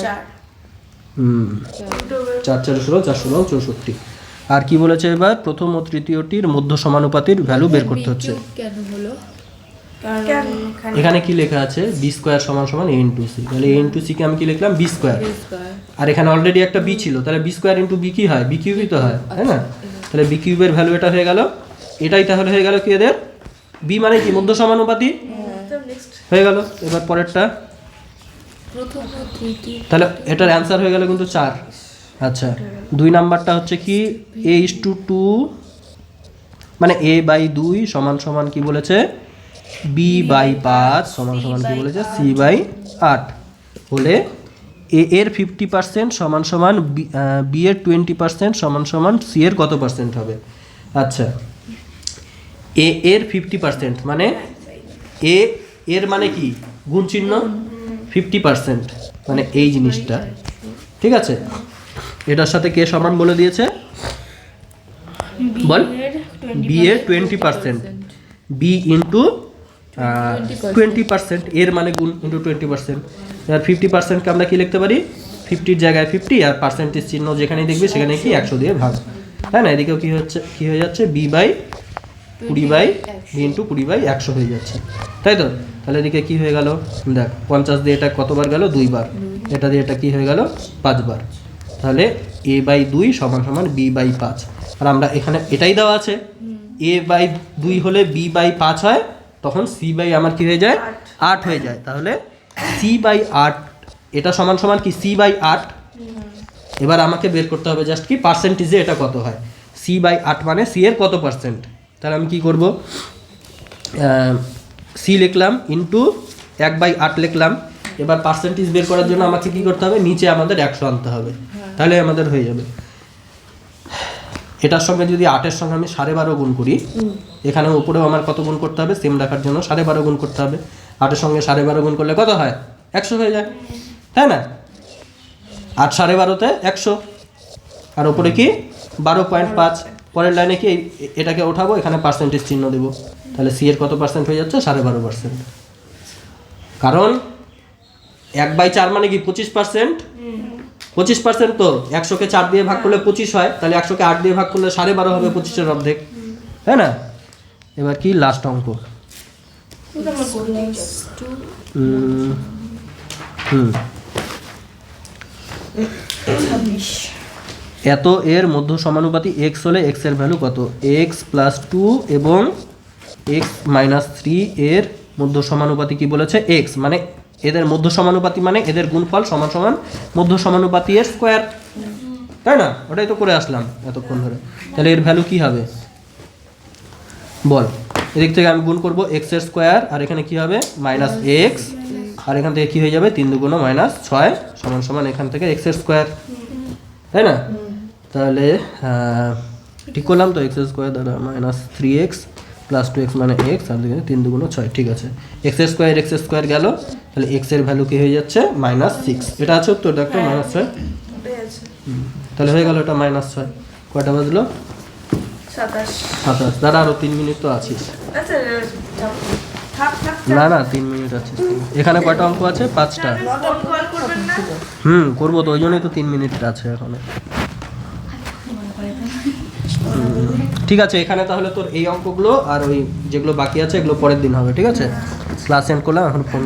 4 16 4 16 64। আর কি বলেছে এবার, প্রথম ও তৃতীয়টির মধ্য সমানুপাতির ভ্যালু বের করতে হচ্ছে। কেন হলো? কেন এখানে কি লেখা আছে, বি স্কোয়ার সমান সমান এ ইন্টু সি, তাহলে এ ইন্টু সিকে আমি কি লিখলাম, বি স্কোয়ার, আর এখানে অলরেডি একটা বি ছিল, তাহলে বি স্কোয়ার ইন্টু বি কি হয়, বি কিউবই তো হয়, তাই না? তাহলে বি কিউবের ভ্যালু এটা হয়ে গেল, এটাই তাহলে হয়ে গেল কি এদের, বি মানে কি মধ্য সমানুপাতি হয়ে গেল। এবার পরেরটা, প্রথম ও তৃতীয় তাহলে এটার অ্যান্সার হয়ে গেল কিন্তু 4। আচ্ছা, 2 নাম্বারটা হচ্ছে কি এ ইস টু 2, মানে এ বাই 2 সমান সমান কি বলেছে, বি বাই 5 সমান সমান কি বলেছে, সি বাই 8 হলে এ এর 50% সমান সমান বি এর 20% সমান সমান সি এর কত পার্সেন্ট হবে? আচ্ছা, এ এর 50% মানে এ এর মানে কি গুণ চিহ্ন, 50% মানে এই জিনিসটা, ঠিক আছে? এটার সাথে কে সমান বলে দিয়েছে বল, বি এর 20%, বি ইন্টু 20%, এর মানে গুণ ইন্টু 20%। এবার 50%কে আমরা কি লিখতে পারি, 50-র জায়গায় 50, আর পার্সেন্টেজ চিহ্ন যেখানেই দেখবি সেখানে কি 100 দিয়ে ভাগ, তাই না? এদিকেও কি হচ্ছে, কি হয়ে যাচ্ছে, b by 20 by b into 20 by 100 হয়ে যাচ্ছে, তাই তো? তাহলে এদিকে কি হয়ে গেল দেখ, 50 দিয়ে এটা কতবার গেল, 2 বার, এটা দিয়ে এটা কি হয়ে গেল 5 বার। তাহলে এ বাই 2 সমান সমান বি বাই 5, আর আমরা এখানে এটাই দেওয়া আছে, এ বাই 2 হলে বি বাই 5 হয়, তখন সি বাই আমার কি হয়ে যায় 8 হয়ে যায়। তাহলে সি বাই 8 এটা সমান সমান কি সি বাই 8। এবার আমাকে বের করতে হবে জাস্ট কি পার্সেন্টেজে এটা কত হয়, সি বাই 8 মানে সি এর কত পার্সেন্ট। তাহলে আমি কি করব, সি লিখলাম ইন্টু 1/8 লিখলাম। এবার পার্সেন্টেজ বের করার জন্য আমাকে কি করতে হবে, নিচে আমাদের 100 আনতে হবে, তাহলে আমাদের হয়ে যাবে। এটার সঙ্গে যদি 8-এর সঙ্গে আমি 12.5 গুণ করি, এখানে উপরেও আমার কত গুণ করতে হবে, সেম রাখার জন্য 12.5 গুণ করতে হবে। 8-এর সঙ্গে 12.5 গুণ করলে কত হয়, 100 হয়ে যায়, তাই না? 8 12.5-তে 100, আর উপরে কি 12.5। পরের লাইনে কি এটাকে ওঠাবো, এখানে পার্সেন্টেজ চিহ্ন দেবো, তাহলে সি এর কত পার্সেন্ট হয়ে যাচ্ছে, 12.5%। কারণ 1/4 মানে কি 25%, 25% তো 100-কে 4 দিয়ে ভাগ করলে 25 হয়, তাহলে 100-কে 8 দিয়ে ভাগ করলে 12.5 হবে, 25-এর অর্ধেক, তাই না? এবার কি লাস্ট অঙ্ক, টু হুম এত এর মধ্য সমানুপাতি x হলে x এর ভ্যালু কত? x প্লাস 2 এবং x মাইনাস 3 এর মধ্য সমানুপাতি কি বলেছে? x, মানে এদের মধ্য সমানুপাতি মানে এদের গুণফল সমান সমান মধ্য সমানুপাতি এর স্কোয়ার, তাই না? ওটাই তো করে আসলাম এতক্ষণ ধরে। তাহলে এর ভ্যালু কি হবে বল? এদিক থেকে আমি গুণ করব x এর স্কোয়ার, আর এখানে কি হবে মাইনাস x, আর এখান থেকে কি হয়ে যাবে 3 দুগুণ মাইনাস 6 সমান সমান এখান থেকে x এর স্কোয়ার, তাই না? তাহলে ঠিক করলাম তো, x এর স্কোয়ার দ্বারা মাইনাস 3x প্লাস 2x মানে x, আর দিকে 3 দুগুণ 6, ঠিক আছে। x এর স্কোয়ার গেল, তাহলে x এর ভ্যালু কি হয়ে যাচ্ছে মাইনাস 6। এটা আছে উত্তর, দেখো মাইনাস 6, ওটাই আছে। তাহলে হয়ে গেল এটা মাইনাস 6। কয়টা বাজলো? 27। দাঁড়া আরো 3 মিনিট তো আছিস। আচ্ছা থাক থাক না না 3 মিনিট আছিস। এখানে কয়টা অঙ্ক আছে? 5টা। ফোন কল করবেন না? করবো তো, ওই জন্যই তো 3 মিনিট আছে এখনো। ঠিক আছে, এখানে তাহলে তোর এই অঙ্কগুলো আর ওই যেগুলো বাকি আছে এগুলো পরের দিন হবে, ঠিক আছে? ক্লাস এন্ড করলাম, এখন ফোন